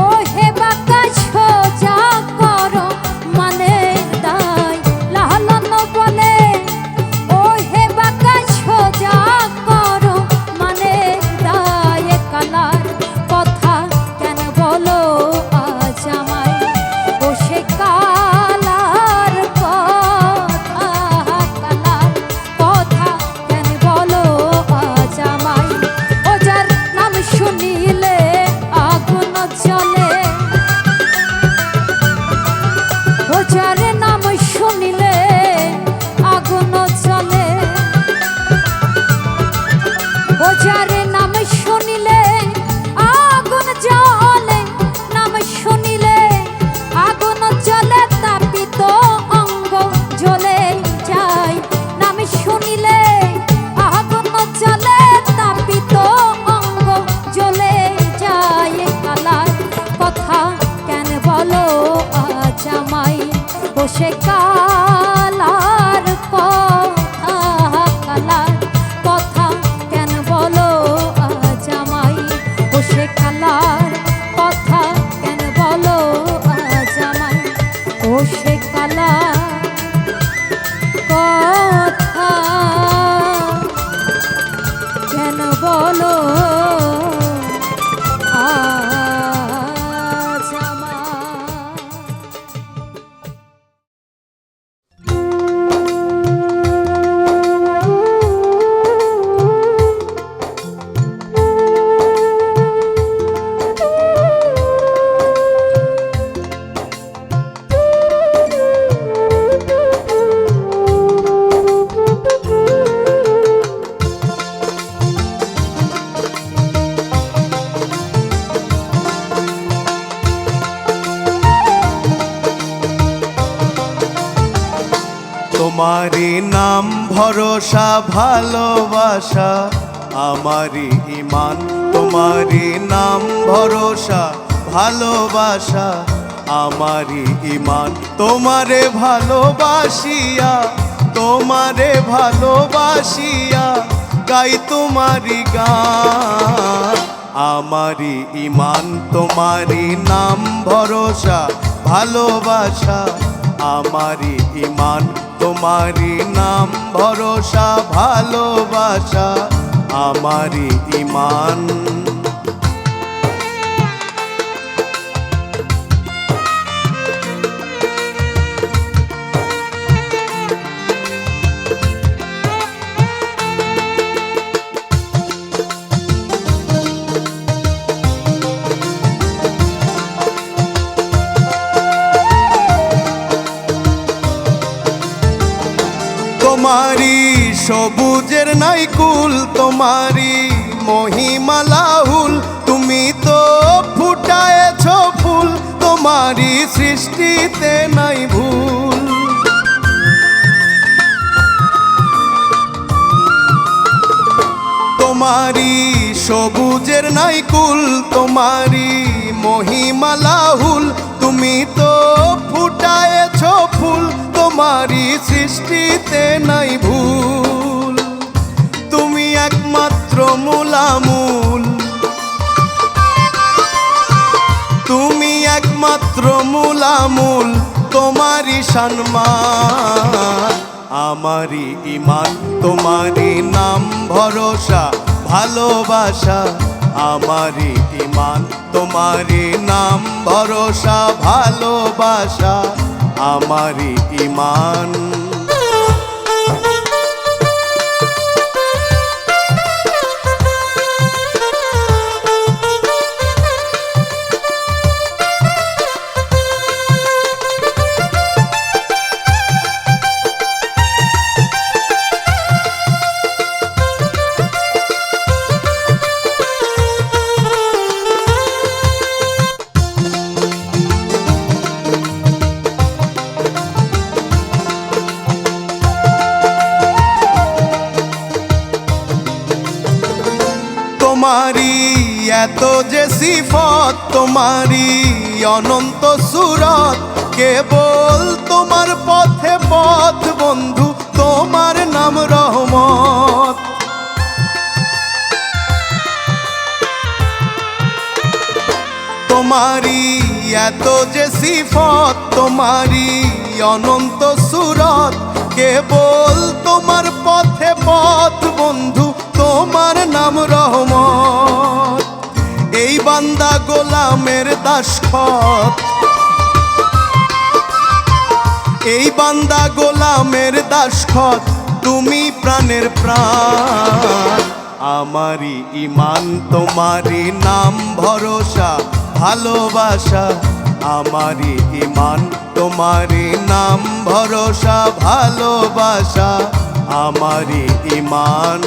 S1: ওহে বাঁকা সোজা করো মানে দায় লালন বলে ওহে বাঁকা সোজা করো মানে দায় কালার কথা কেন বলো আজ আমায় বসে কালার কথা কালার কথা কেন বলো আজ আমায় ও যার নাম শুনিলে আগুন জ্বলে ও যার নাম শুনিলে আগুন জ্বলে ও যার নাম শুনিলে আগুন জ্বলে নাম শুনিলে আগুন জ্বলে তাপিত অঙ্গ জ্বলে যায় নাম শুনিলে আগুন জ্বলে তাপিত অঙ্গ জ্বলে যায় কালার কথা কেন বলো আজ আমায় বসে কালার কথা কালার কথা কেন বলো আজ আমায় বসে কালার কথা কেন বলো আজ আমায় বসে কালার কথা কেন বলো আজ আমায়
S2: তোমারই নাম ভরসা ভালোবাসা আমারই ইমান, তোমারই নাম ভরসা ভালোবাসা আমারই ইমান। তোমারে ভালোবাসিয়া, তোমারে ভালোবাসিয়া গাই তোমারই গান। আমারই ইমান, তোমারই নাম ভরসা ভালোবাসা আমারই ইমান, তোমারই নাম ভরসা ভালোবাসা আমারই ইমান। তোমারি সবুজের নাইকুল, তোমারি মহিমালাহুল, তুমি তো ফুটায়েছ ফুল, তোমারি সৃষ্টিতে নাই ভুল। তোমারি সবুজের নাইকুল, তোমারি মহিমালাহুল, তুমি তো ফুটায়েছ ফুল, তোমারি সৃষ্টিতে নাই ভুল। তুমি একমাত্র মূলামূল, তুমি একমাত্র মূলামূল, তোমারি সম্মান আমারই ইমান, তোমারই নাম ভরসা ভালোবাসা আমারই ইমান, তোমারই নাম ভরসা ভালোবাসা আমারই ইমান। তোমারি এত যে সিফত, তোমারি অনন্ত সুরত, কেবল তোমার পথে পথ বন্ধু, তোমার নাম রহমত। তোমারি এত যে সিফত, তোমারি অনন্ত সুরত, কেবল তোমার পথে পথ বন্ধু, তোমার নাম রহমত। এই বান্দা গোলামের দাসখত, এই বান্দা গোলামের দাসখত, তুমি প্রাণের প্রাণ আমারই ইমান, তোমারই নাম ভরসা ভালোবাসা আমারই ইমান, তোমারই নাম ভরসা ভালোবাসা আমারই ইমান।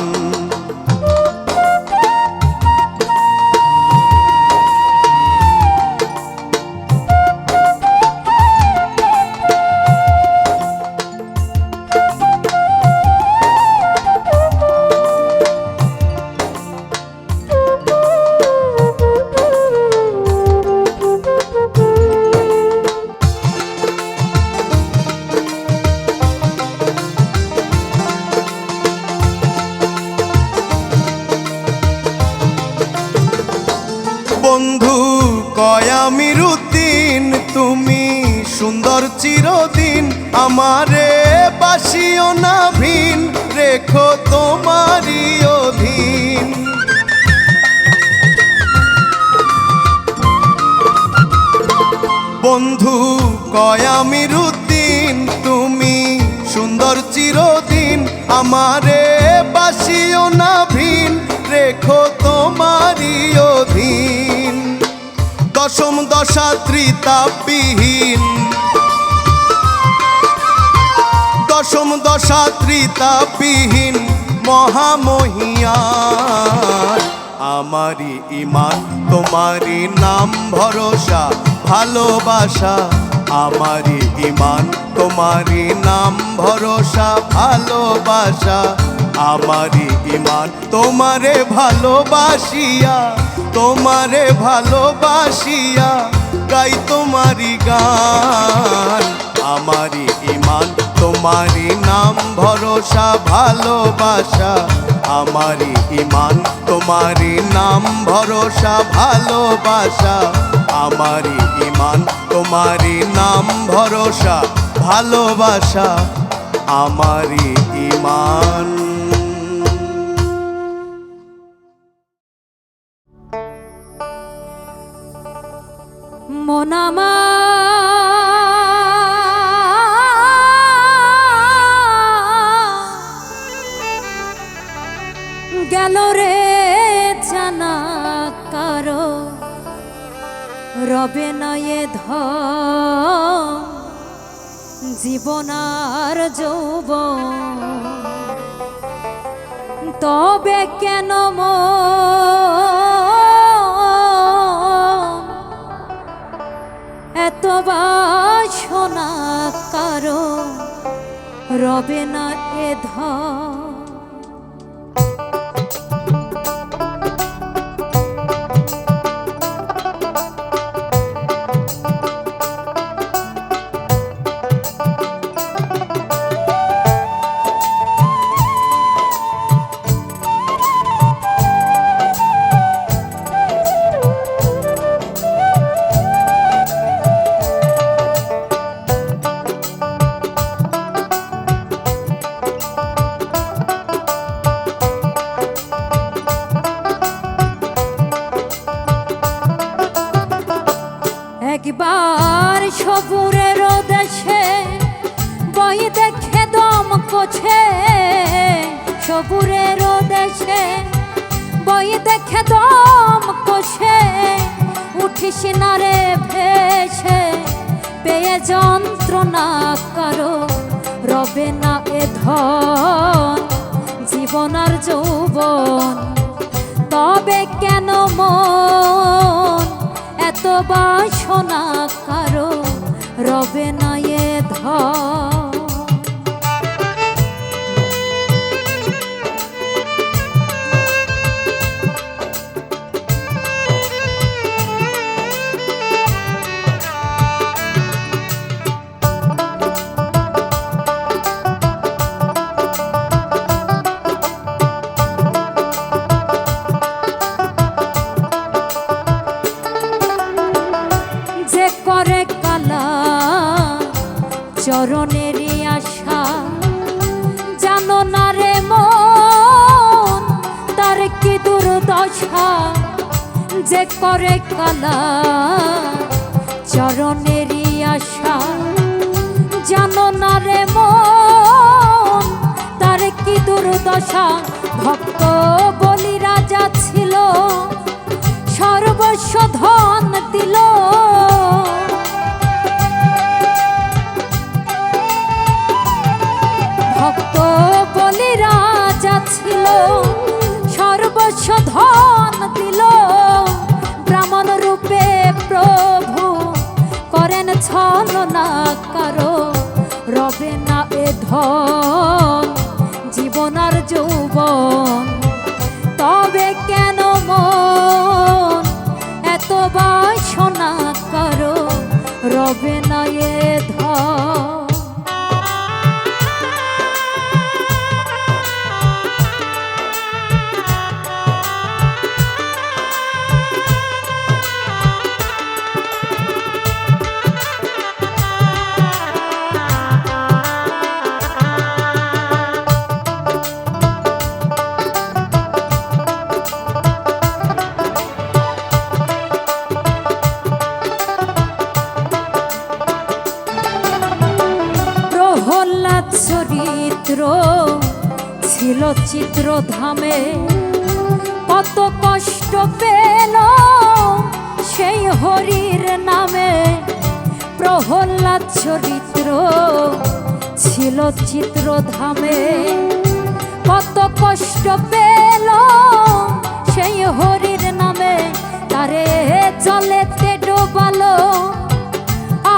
S2: বন্ধু কয় আমিরুদ্দিন, তুমি সুন্দর চিরদিন, আমারে বাসিও না ভিন, রেখো তোমারই অধীন। বন্ধু কয় আমিরুদ্দিন, তুমি সুন্দর চিরদিন, আমারে বাসিও না ভিন, রেখো তোমারই অধীন। দশম দশা ত্রিতাপবিহীন, দশম দশা ত্রিতাপবিহীন মহামহিয়ান আমারই ইমান, তোমারই নাম ভরসা ভালোবাসা আমারি ইমান তোমারি নাম ভরসা ভালোবাসা আমারি ইমান তোমারে ভালোবাসিয়া তোমারে ভালোবাসিয়া গাই তোমারি গান আমারি ইমান তোমারি নাম ভরসা ভালোবাসা আমারি ইমান তোমারি নাম ভরসা ভালোবাসা আমারি ইমান তোমারি নাম ভরসা ভালোবাসা আমারি ইমান।
S1: মন আমার গেল রে জানা কারো রবে না এ জীবন আর যৌবন তবে কেন এত বাসনা কারো রবে না এ একবার সবুরের দেশে বই দেখে দম কোছে সবুরের দেশে বই দেখে দম কোছে উঠিস না রে ভেসে পেয়ে যন্ত্রণা কারো রবে না এ জীবন আর যৌবন তবে কেন মন এত বাসনা কারো রবে না এ চরণেরই আশা জানো না রে মন তার কি দুর্দশা যে করে কালা চরণেরই আশা জানো না রে মন তার কি দুর্দশা ভক্ত বলি রাজা ছিল সর্বস্ব ধন দিল ভক্ত বলি রাজা ছিল সর্বস্ব ধন দিল ব্রাহ্মণ রূপে প্রভু করেন ছলনা কারো রবে না এ জীবন আর যৌবন তবে কেন মন এত বাসনা কারো রবে না এ চরিত্র ছিল চিত্রধামে কত কষ্ট পেল সেই হরির নামে প্রহ্লাদ চরিত্র ছিল চিত্রধামে কত কষ্ট পেল সেই হরির নামে তারে জলেতে ডোবালো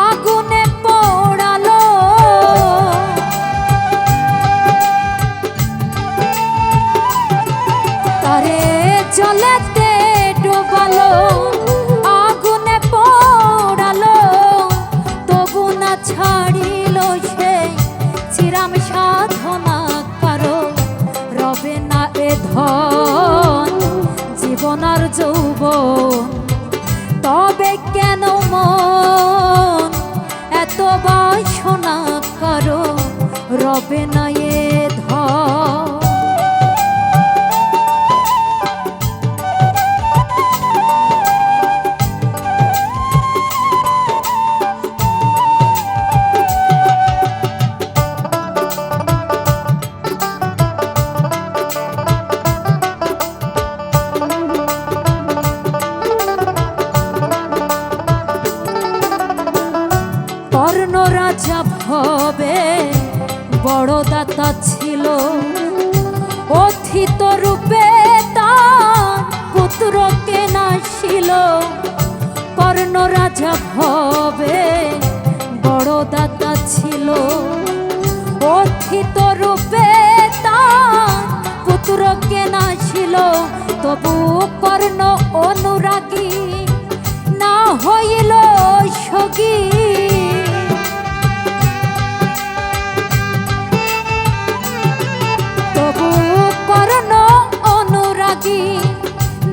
S1: আগুনে ছাড়িল সে চিরাম সাধনা কারো রবে না এ ধন জীবন আর যৌবন। তবে কেন মন এত বাসনা কারো রবে না এ ধন। কর্ণ রাজা ভবে বড় দাতা ছিল, অথিত রূপে তার পুত্রকে নাশিল। কর্ণ রাজা ভবে বড় দাতা ছিল, অথিত রূপে তার পুত্রকে নাশিল। তবু কর্ণ অনুরাগী না হইল সগী। তবু কর্ণ অনুরাগী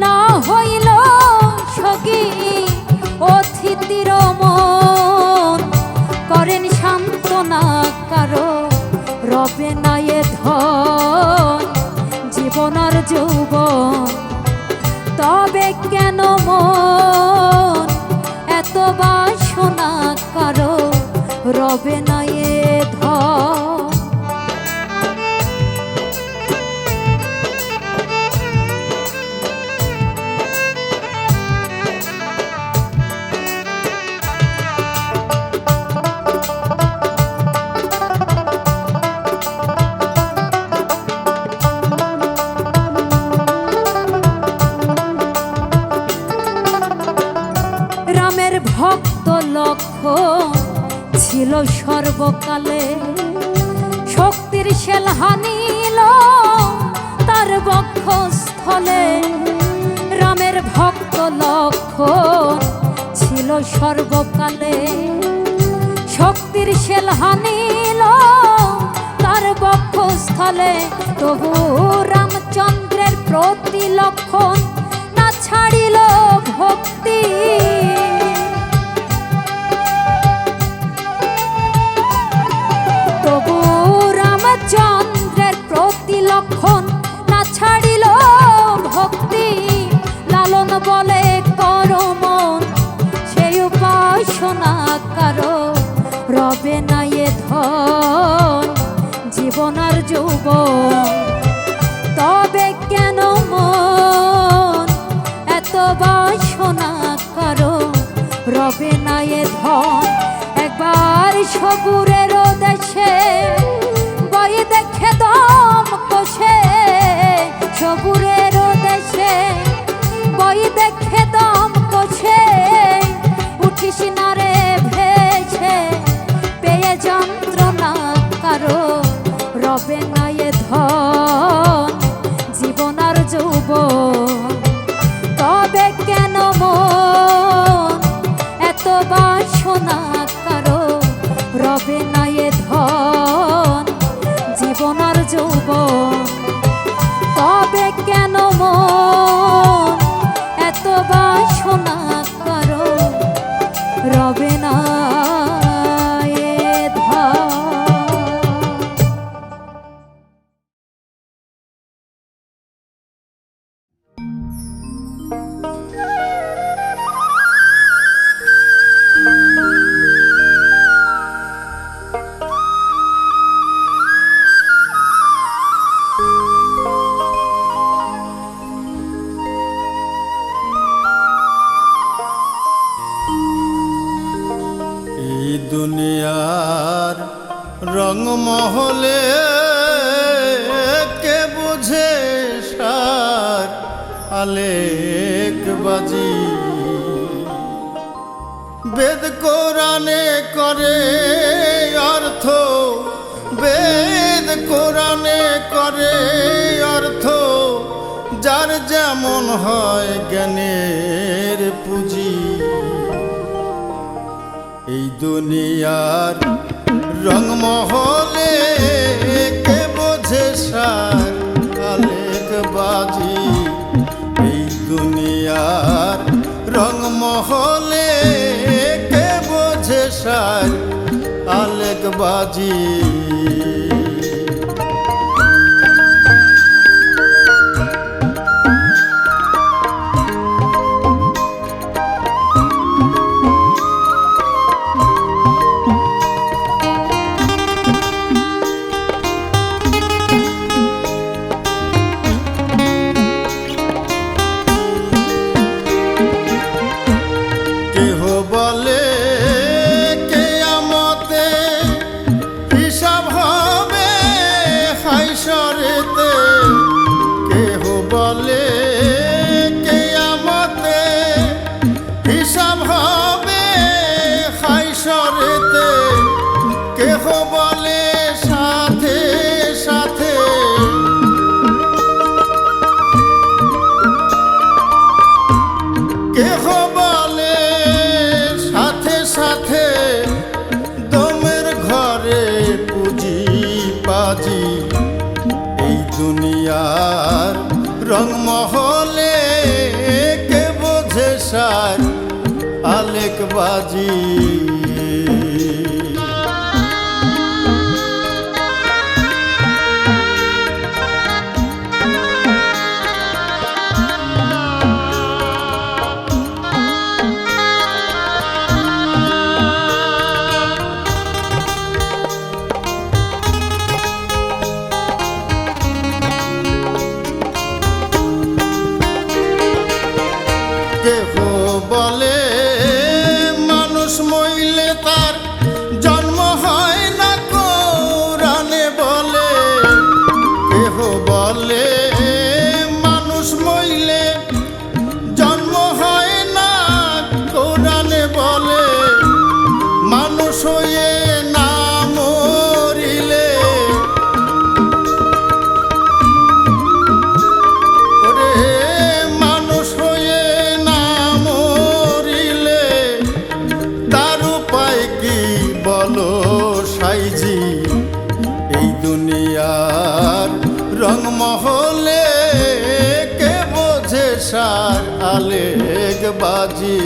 S1: না হইল সগী। অতিথির মন করেন সান্ত্বনা কারো রবে না এ ধন জীবন আর যৌবন। তবে কেন মন এত বাসনা কারো রবে না এ ধন। রামের ভক্ত লক্ষ্মণ ছিল সর্বকালে, শক্তির শেল হানিল তার বক্ষস্থলে। রামের ভক্ত লক্ষ্মণ ছিল সর্বকালে, শক্তির শেল হানিল তার বক্ষস্থলে। তবু রামচন্দ্রের প্রতি লক্ষণ না ছাড়িল ভক্তি। তবু রামচন্দ্রের প্রতি লক্ষণ না ছাড়িল ভক্তি। লালন বলে কর মন সেই উপাসনা কারো রবে না এ ধন জীবন আর যৌবন। তবে কেন মন এত বাসনা কারো রবে না এ ধন। একবার সবুরের দেশে বই দেখে দম কষে, সবুরের দেশে বই দেখে দম কষে। উঠিস না রে ভেসে পেয়ে যন্ত্রণা কারো রবে না এ ধন জীবন আর যৌবন। তবে কেন মন এত বাসনা কারো রবে না এ ধন জীবন আর যৌবন। তবে কেন মন এত বাসনা কারো রবে না এ ধন।
S2: এই দুনিয়ার রংমহলে কে বুঝে সার আলেক বাজি। বেদ কোরআনে করে অর্থ, বেদ কোরআনে করে অর্থ। যার যেমন হয় জ্ঞানের পুঁজি,
S4: এই দুনিয়ার রংমহলে কে বোঝে সার আলেক বাজি। এই দুনিয়ার রংমহলে কে বোঝে সার আলেক বাজি। কেহ বলে কেয়ামতে হিসাব হবে হাইশরেতে। কেহ বলে কেয়ামতে হিসাব হবে হাইশরেতে। কেহ বলে সাথে সাথে কেহ বলে সাথে সাথে দমের ঘরে পুঁজি পাজি। এই দুনিয়ার রংমহলে কে বোঝে সার আলেক বাজি। কেহ বলে মানুষ মইলে তার জন্ম হয় না কোরআনে বলে। কেহ বলে মানুষ মইলে জন্ম হয় না কোরআনে বলে। মানুষ হয়ে না মরিলে ওরে মানুষ হয়ে না মরিলে তার উপায় কি বলো সাইজি। এই দুনিয়ার রংমহলে কে বোঝে সার আলেক বাজি।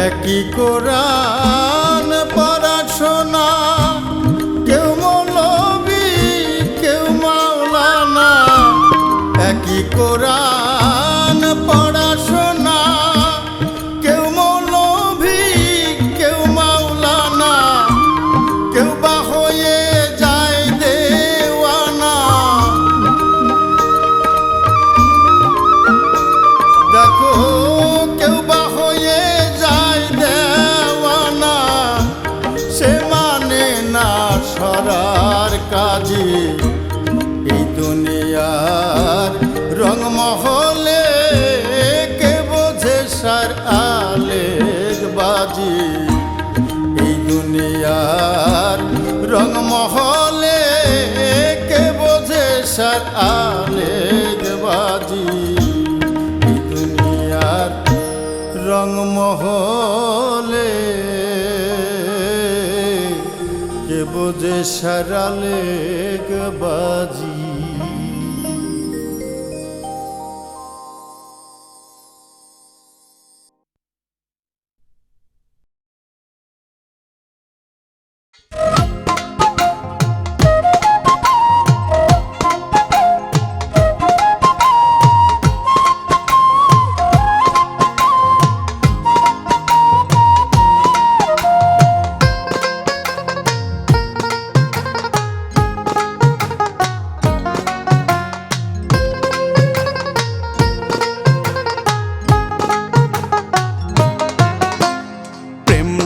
S4: একই কোরআন পড়াশোনা কেউ মৌলবি কেউ মাওলানা। একই কোরআন পড়াশোনা কেউ মৌলবি কেউ মাওলানা। কেউ বা হয়ে যায় দেওয়ানা। দেখো কেউ বা হয়ে যায় দেওয়ানা। সে মানে না সরার কাজী। এই দুনিয়ার রংমহলে কে বোঝে সার আলেক বাজি। এই দুনিয়ার রংমহলে কে বোঝে সার আলেক বাজি। এই দুনিয়ার রংমহলে কে বোঝে সার আলেক বাজি।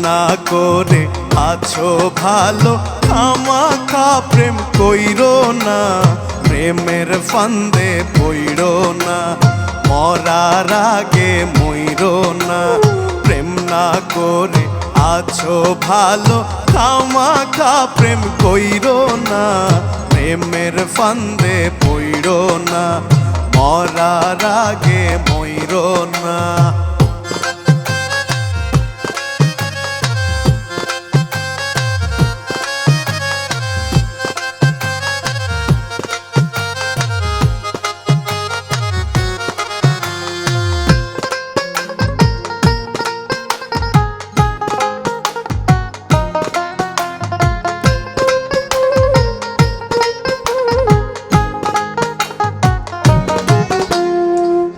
S2: না করে আছো ভালো, খামাখা প্রেম কইরো না। প্রেমের ফান্দে পইড়ো না, মরার আগে মইরো না। প্রেম না করে আছো ভালো, খামাখা প্রেম কইরো না। প্রেমের ফান্দে পইড়ো না, মরার আগে মইরো না।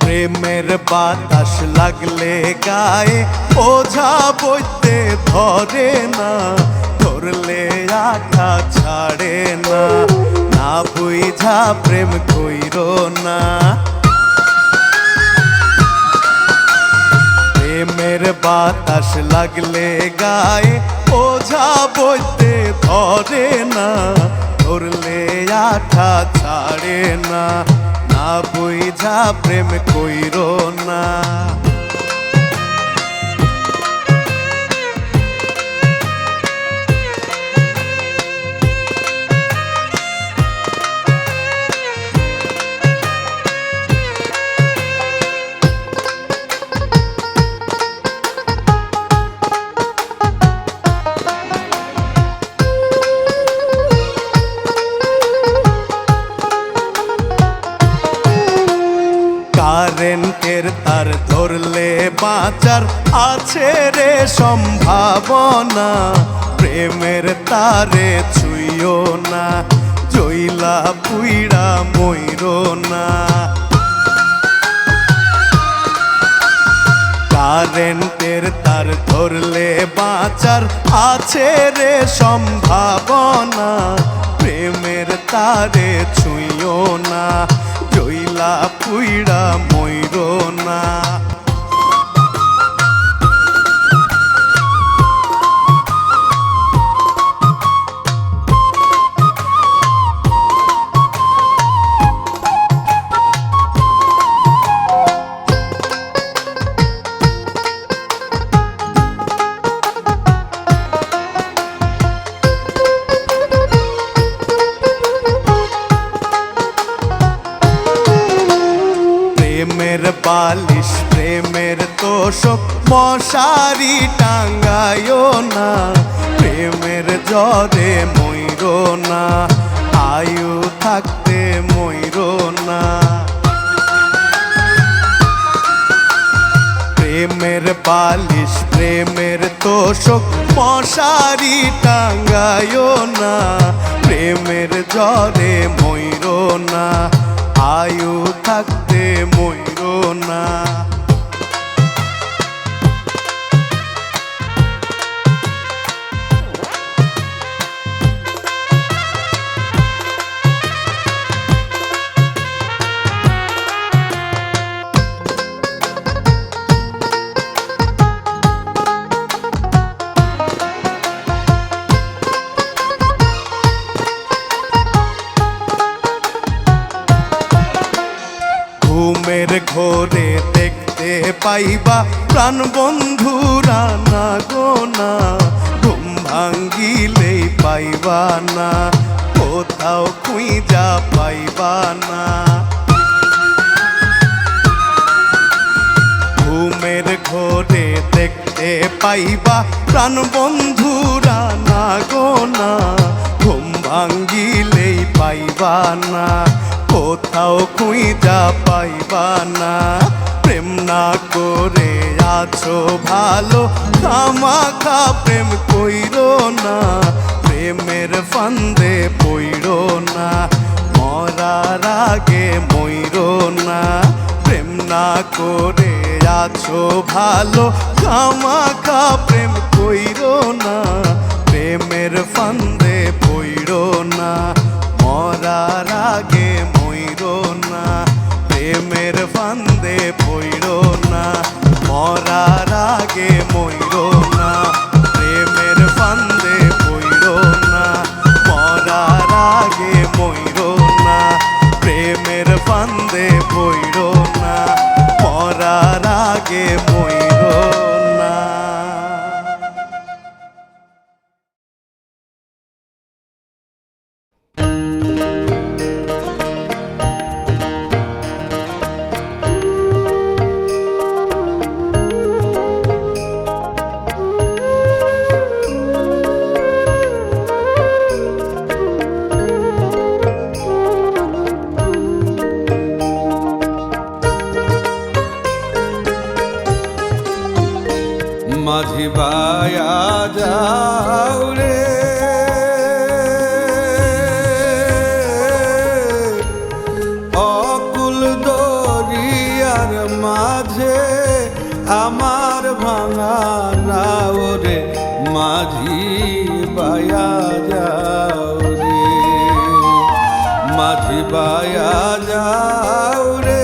S2: প্রেমের বাতাস লাগলে গায়ে ওঝা বইতে ধরে না, ধরলে আঠা ছাড়ে না। না বুঝা প্রেম কইরো না, প্রেমের বাতাস লাগলে গায়ে ওঝা বইতে ধরে না, ধরলে আঠা ছাড়ে না। না বুঝা প্রেম কইরো না। কারেন্টের তার ধরলে বাঁচার আছে রে সম্ভাবনা। প্রেমের তারে ছুঁয়ো না, জইলা পুইড়া মইরো না। কারেন্টের তার ধরলে বাঁচার আছে রে সম্ভাবনা। প্রেমের তারে ছুঁয়ো না, জইলা পুইড়া মইরো না। প্রেমের বালিশ প্রেমের তোষক মশারি টাঙ্গায়ো না। প্রেমের জ্বরে মইরো না, আয়ু থাকতে মইরো না। প্রেমের বালিশ প্রেমের তোষক মশারি টাঙ্গায়ো না। প্রেমের জ্বরে মইরো না, আয়ু থাকতে মইরো না। ঘুমের ঘোরে দেখতে পাইবা প্রাণ বন্ধুরা না গো না। ঘুম ভাঙ্গিলেই পাইবা না, কোথাও খুঁজা পাইবা না। ঘুমের ঘোরে দেখতে পাইবা প্রাণ বন্ধুরা না গো না। ঘুম ভাঙ্গিলেই পাইবা না, কোথাও খুঁজা পাইবা না। প্রেম না করে আছো ভালো, খামাখা প্রেম কইরো না। প্রেমের ফান্দে পইড়ো না, মরার আগে মইরো না। প্রেম না করে আছো ভালো, খামাখা প্রেম কইরো না। প্রেমের ফান্দে পইড়ো না, মরার আগে মইরো না। প্রেমের ফান্দে পইড়ো না, মরার আগে মইরো না। প্রেমের ফান্দে পইড়ো না, মরার আগে মইরো না।
S5: মাঝি বায়া যাও রে অকুল দরিয়ার মাঝে আমার ভাঙা নাও রে মাঝি বায়া যাও রে মাঝি বায়া যাও রে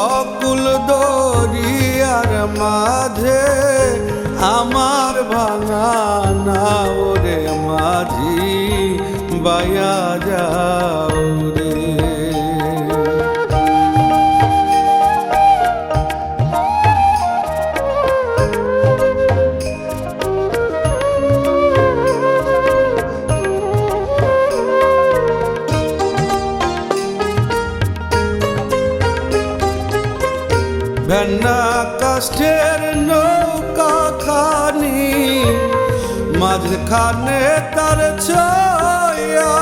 S5: অকুল দরিয়ার মাঝে আমার ভাঙা নাও রে মাঝি বায়া যাও রে ভেন্না কাষ্ঠের নৌকা খানি মাঝখানে তার ছায়া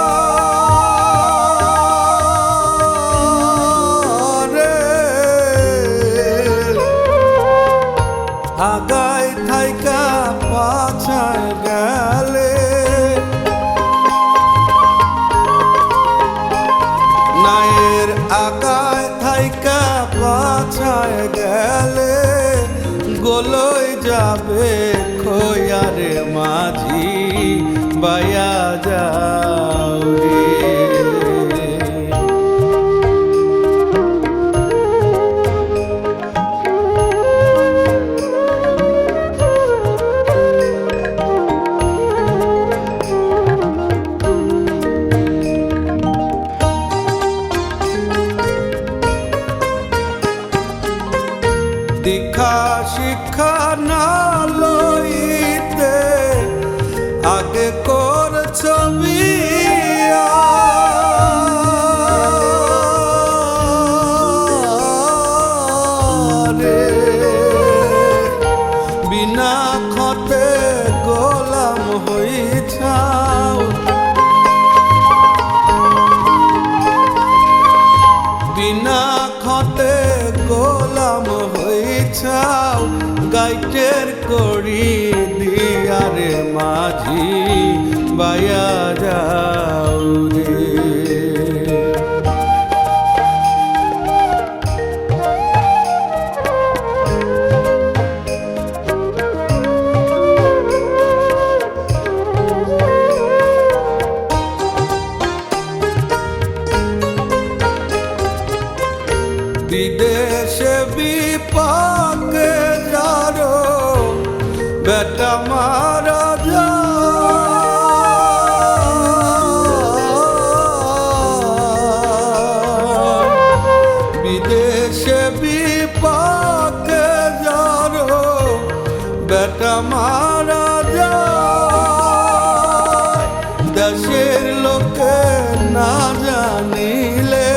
S5: রে আগায় থাইকা পাছায় গেলে নায়ের আগায় থাইকা পাছায় গেলে গোলই যাবে খোয়ারে মাঝি বায়া যাও রে দীক্ষা শিক্ষা না লইতে আগে করছ বিয়া রে বিনা খতে গোলাম হইছাও বিনা খতে গোলাম হইছাও গাইটের করি দিয়ারে মাঝি বায়া যাও রে বিদেশে বিপাকে যারো বেটা মারা বিদেশে বিপাকে যারো বেটা মারা দেশের লোকে না জানিলে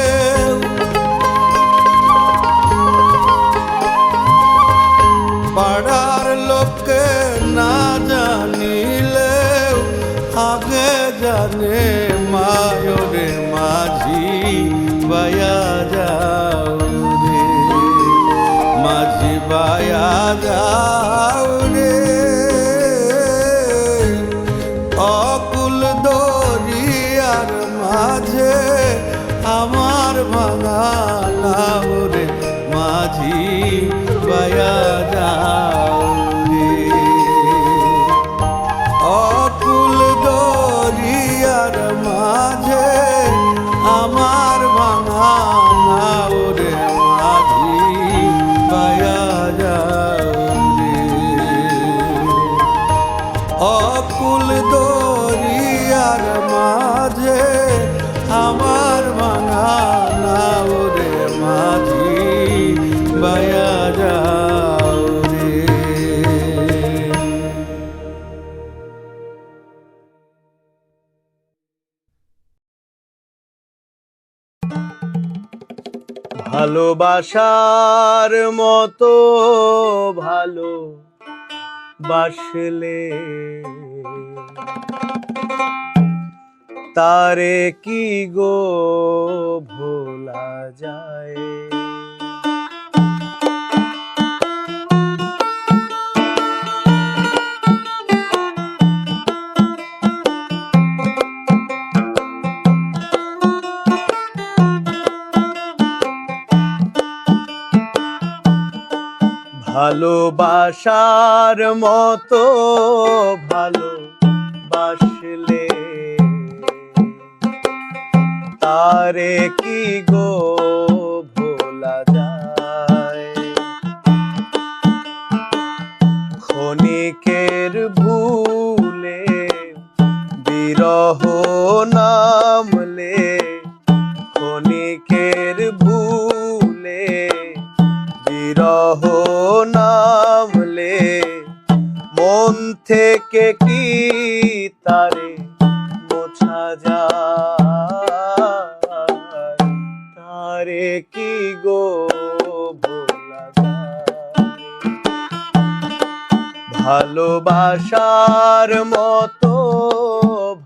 S5: পাড়ার লোকে না জানিলে আগে জানে মায়রে মাঝি বায়া যাও রে মাঝি বায়া যাও রে অকুল দরিয়ার মাঝে আমার ভাঙা নাও রে মাঝি বায়া যাও রে অকুল দরিয়ার মাঝে আমার ভাঙা নাও রে মাঝি বায়া যাও রে অকুল দরিয়ার মাঝে আমার ভাঙা নাও রে মাঝি বায়া যাও রে
S2: ভালোবাসার মতো ভালো বাসলে তারে কি গো ভোলা যায়
S5: ভালোবাসার মতো ভালোবাসলে তারে কি গো ভোলা যায়? ক্ষণিকের ভুলে বিরহ নামলে, ক্ষণিকের ভুলে বিরহ নামলে, মন থেকে কি তারে মোছা যায়? তারে কি গো ভোলা যায়? ভালোবাসার মতো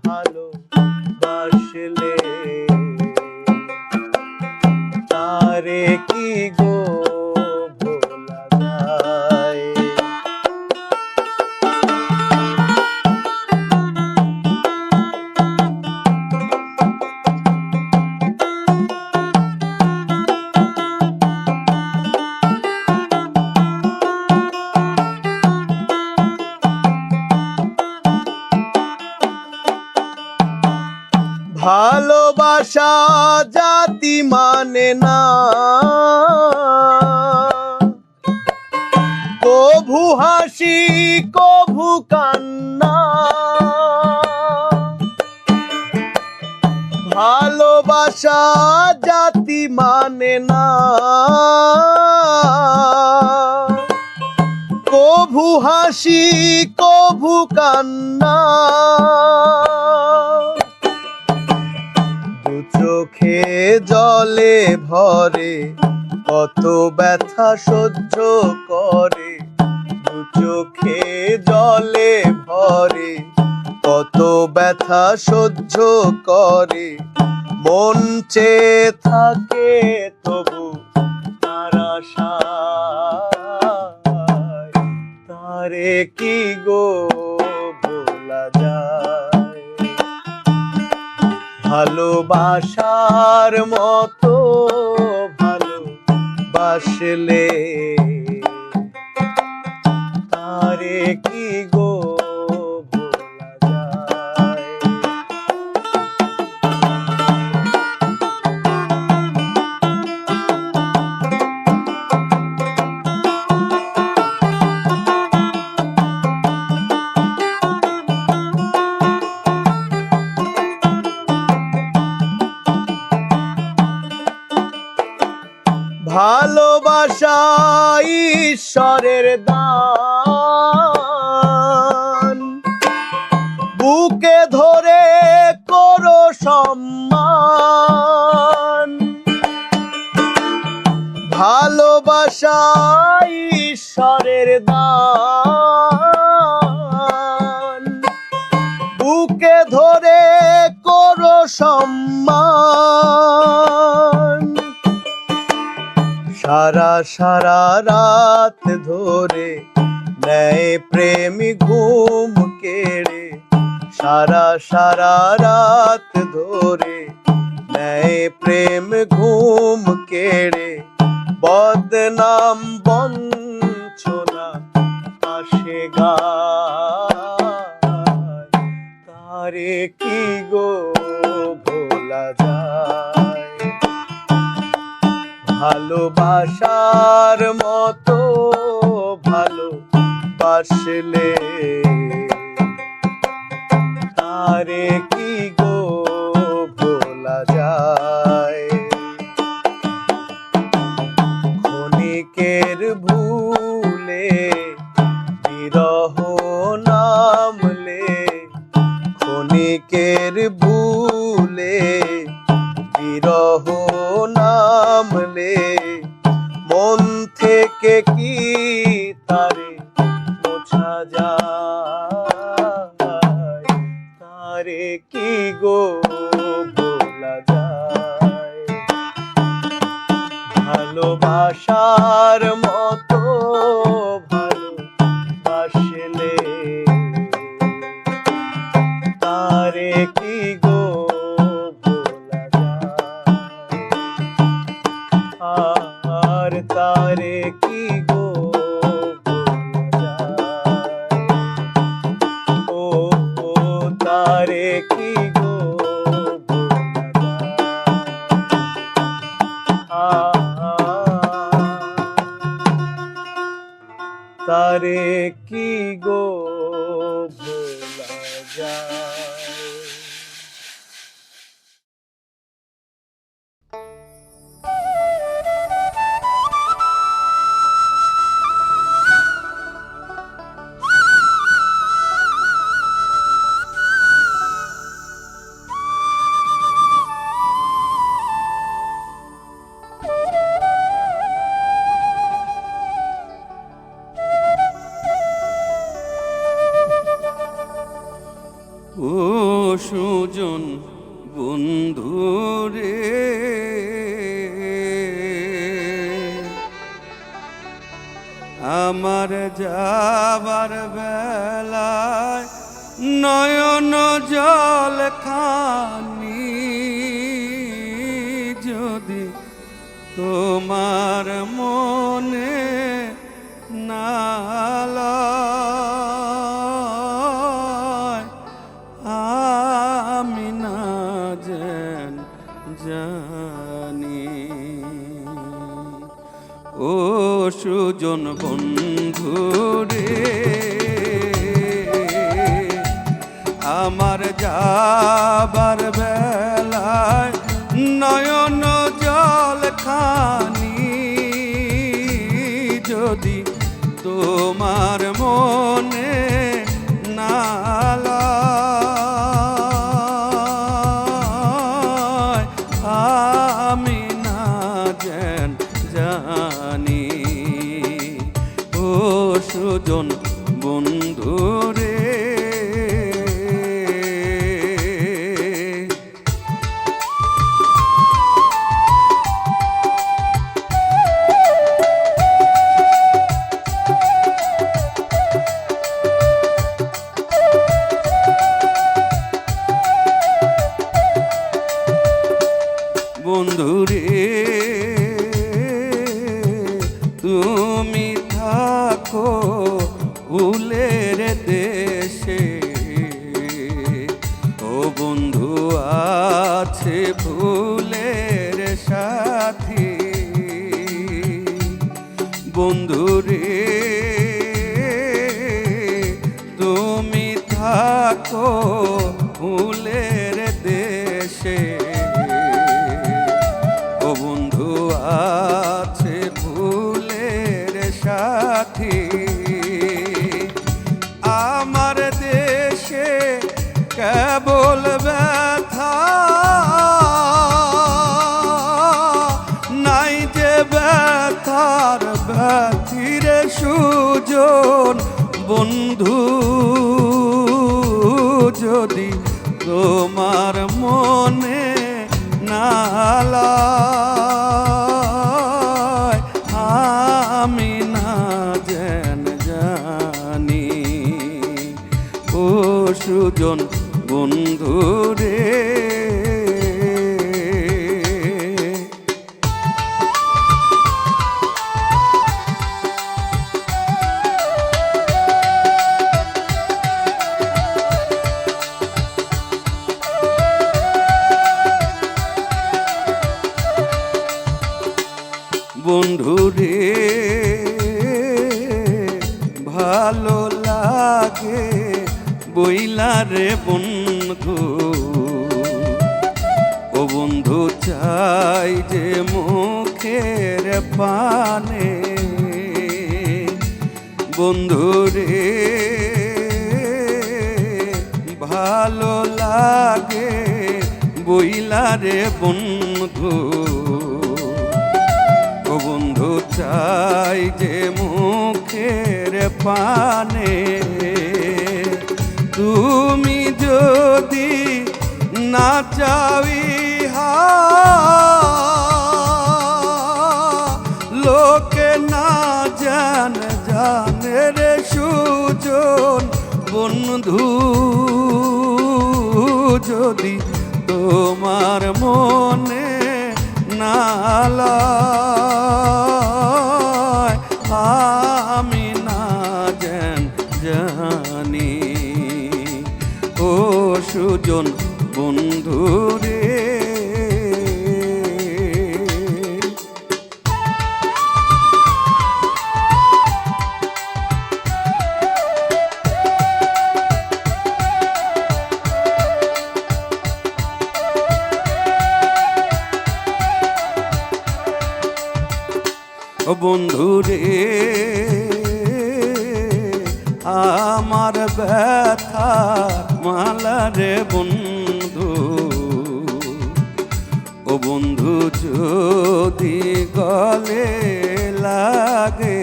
S5: ভালোবাসলে তারে কি গো ভোলা যায়? ভালোবাসা জাতি মানে না, কভু হাসি কভু কান্না। ভালোবাসা জাতি মানে না, কভু হাসি কভু কান্না। চোখে জলে ভরে কত ব্যথা সহ্য করে, দু চোখে জলে ভরে কত ব্যথা সহ্য করে। মন চেয়ে থাকে তবু তার আশায়, তারে কি গো ভোলা যায়? ভালোবাসার মতো ভালোবাসলে তারে কি গো ভোলা যায়? ভালোবাসা ঈশ্বরের দান, বুকে ধরে করো সম্মান। ভালোবাসা ঈশ্বরের দান, বুকে ধরে করো সম্মান। সারা সারা রাত ধরে নেয় প্রেমী ঘুম কেড়ে, সারা সারা রাত ধরে নেয় প্রেম ঘুম কেড়ে। বদনাম বঞ্চনা আসে গায়, তারে কি গো ভোলা যায়? ভালোবাসার মতো ভালোবাসলে তারে কি গো ভোলা যায়? ক্ষণিকের ভুলে বিরহ নামলে, ক্ষণিকের ভুলে বিরহ নামলে, মন থেকে কি তারে মোছা যায়? তারে কি গো ভোলা যায়? ভালোবাসার মতো ভালোবাসলে তারে কি গো ভোলা যায়? আর তারে কি গো তারে কি গো ভোলা যায়।
S6: ও সুজন বন্ধুরে আমার যাবার বেলায় নয়ন জল খানি যদি তোমার মনে নালায় আমি না জানি। ও সুজন বন্ধুরে আমার যাবার বেলায় নয়ন জল খানি যদি তোমার মনে নালায় আমি না জানি। ও সুজন বন্ধুরে বন্ধুরে তুমি থাকো ফুলের দেশে, ও বন্ধু আছে ফুলের সাথী। বন্ধুরে তুমি থাকো ফুলের দেশে, ও বন্ধু আছে ফুলের সাথী। আমার দেশে কেবল ব্যথা নাই যে ব্যথার ব্যথির সুজন বন্ধু যদি তোমার মনে নালায় আমি না জানি। ও সুজন বন্ধুরে বন্ধুরে ভালো লাগে বইলা রে বন্ধু, ও বন্ধু চাই যে মুখের পানে। বন্ধুরে ভালো লাগে বইলা রে বন্ধু, ও বন্ধু চাই যে মুখের পানে। তুমি যদি না চাওই লোকে না জানে রে সুজন বন্ধু যদি তোমার মনে নালায় আমি না জানি। ও সুজন বন্ধুরে ও বন্ধু রে আমার ব্যথা মালা রে বন্ধু, ও বন্ধু যদি গলে লাগে,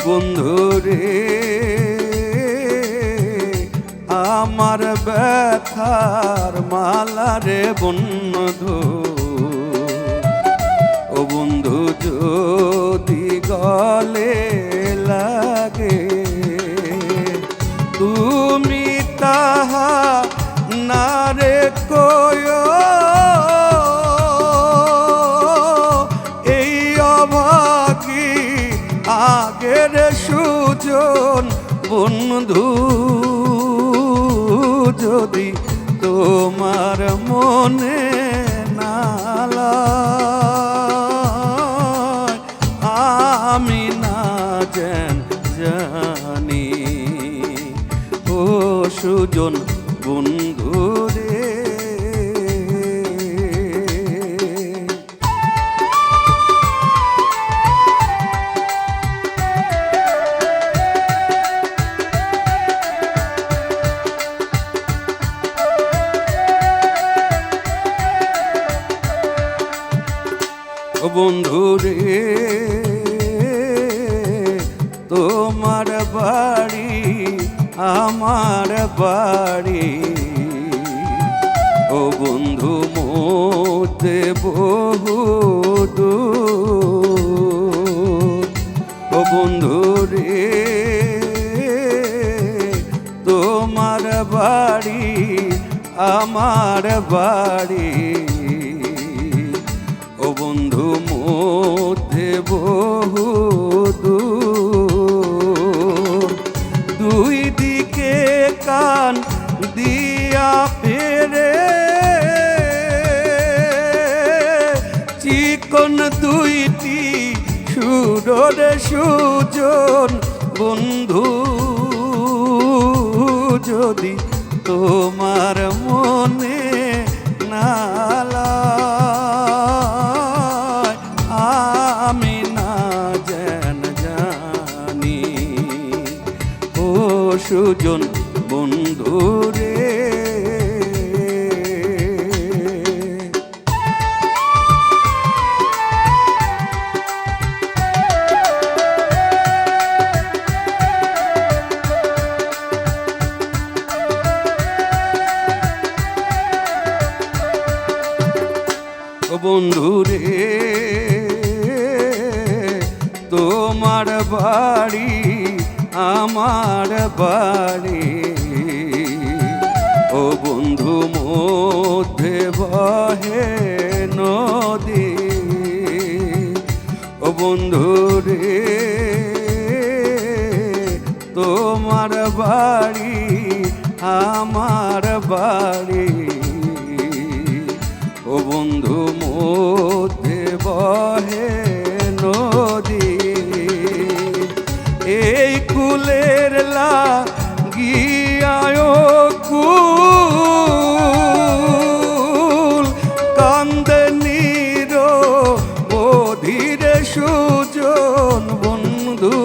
S6: বন্ধু রে আমার ব্যথার মালা রে বন্ধু, ও বন্ধু যদি গলে লাগে, তুমি তাহা না রে কয়ো, এই অভাগী আগের সুজন বন্ধু, যদি তোমার মনে না লয়, আমি না জানি ও সুজন বন্ধু রে। ও বন্ধু রে তোমার বাড়ি আমার বাড়ি, ও বন্ধু মধ্যে বহু দূর, ও বন্ধু রে তোমার বাড়ি আমার বাড়ি, ও বন্ধু মধ্যে বহু দূর, দুই দিকে কান দিয়া ফেরে চিকন দুইটি সুরর সুজন বন্ধু, যদি তোমার মনে না লয়, আমি না জানি ও সুজন বন্ধু রে। ও বন্ধু রে তোমার বাড়ি আমার বাড়ি, ও বন্ধু মধ্যে বহে নদী, ও বন্ধু রে তোমার বাড়ি আমার বাড়ি, ও বন্ধু মধ্যে বহে নদী, এই কুলের লাগিয়ায় কুল কান্দে নির অধীরে সুজন বন্ধু,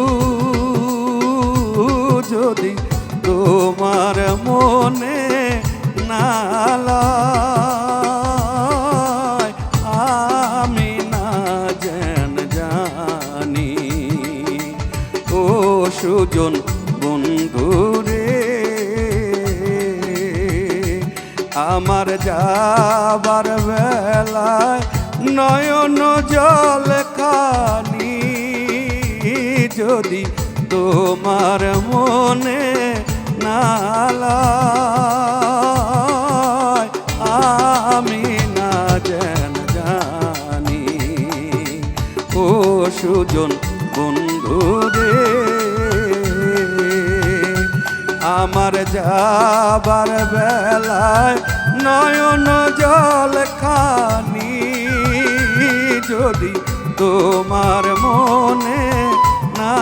S6: যদি তোমার মনে না লয়, আমি না জানি ও সুজন বন্ধু রে। আমার যাবার বেলায় নয়ন জল খানি, যদি তোমার মনে না লয়, আমি না জানি ও সুজন বন্ধু রে। আমার যাবার বেলায় নয়ন জল খানি, যদি তোমার মনে না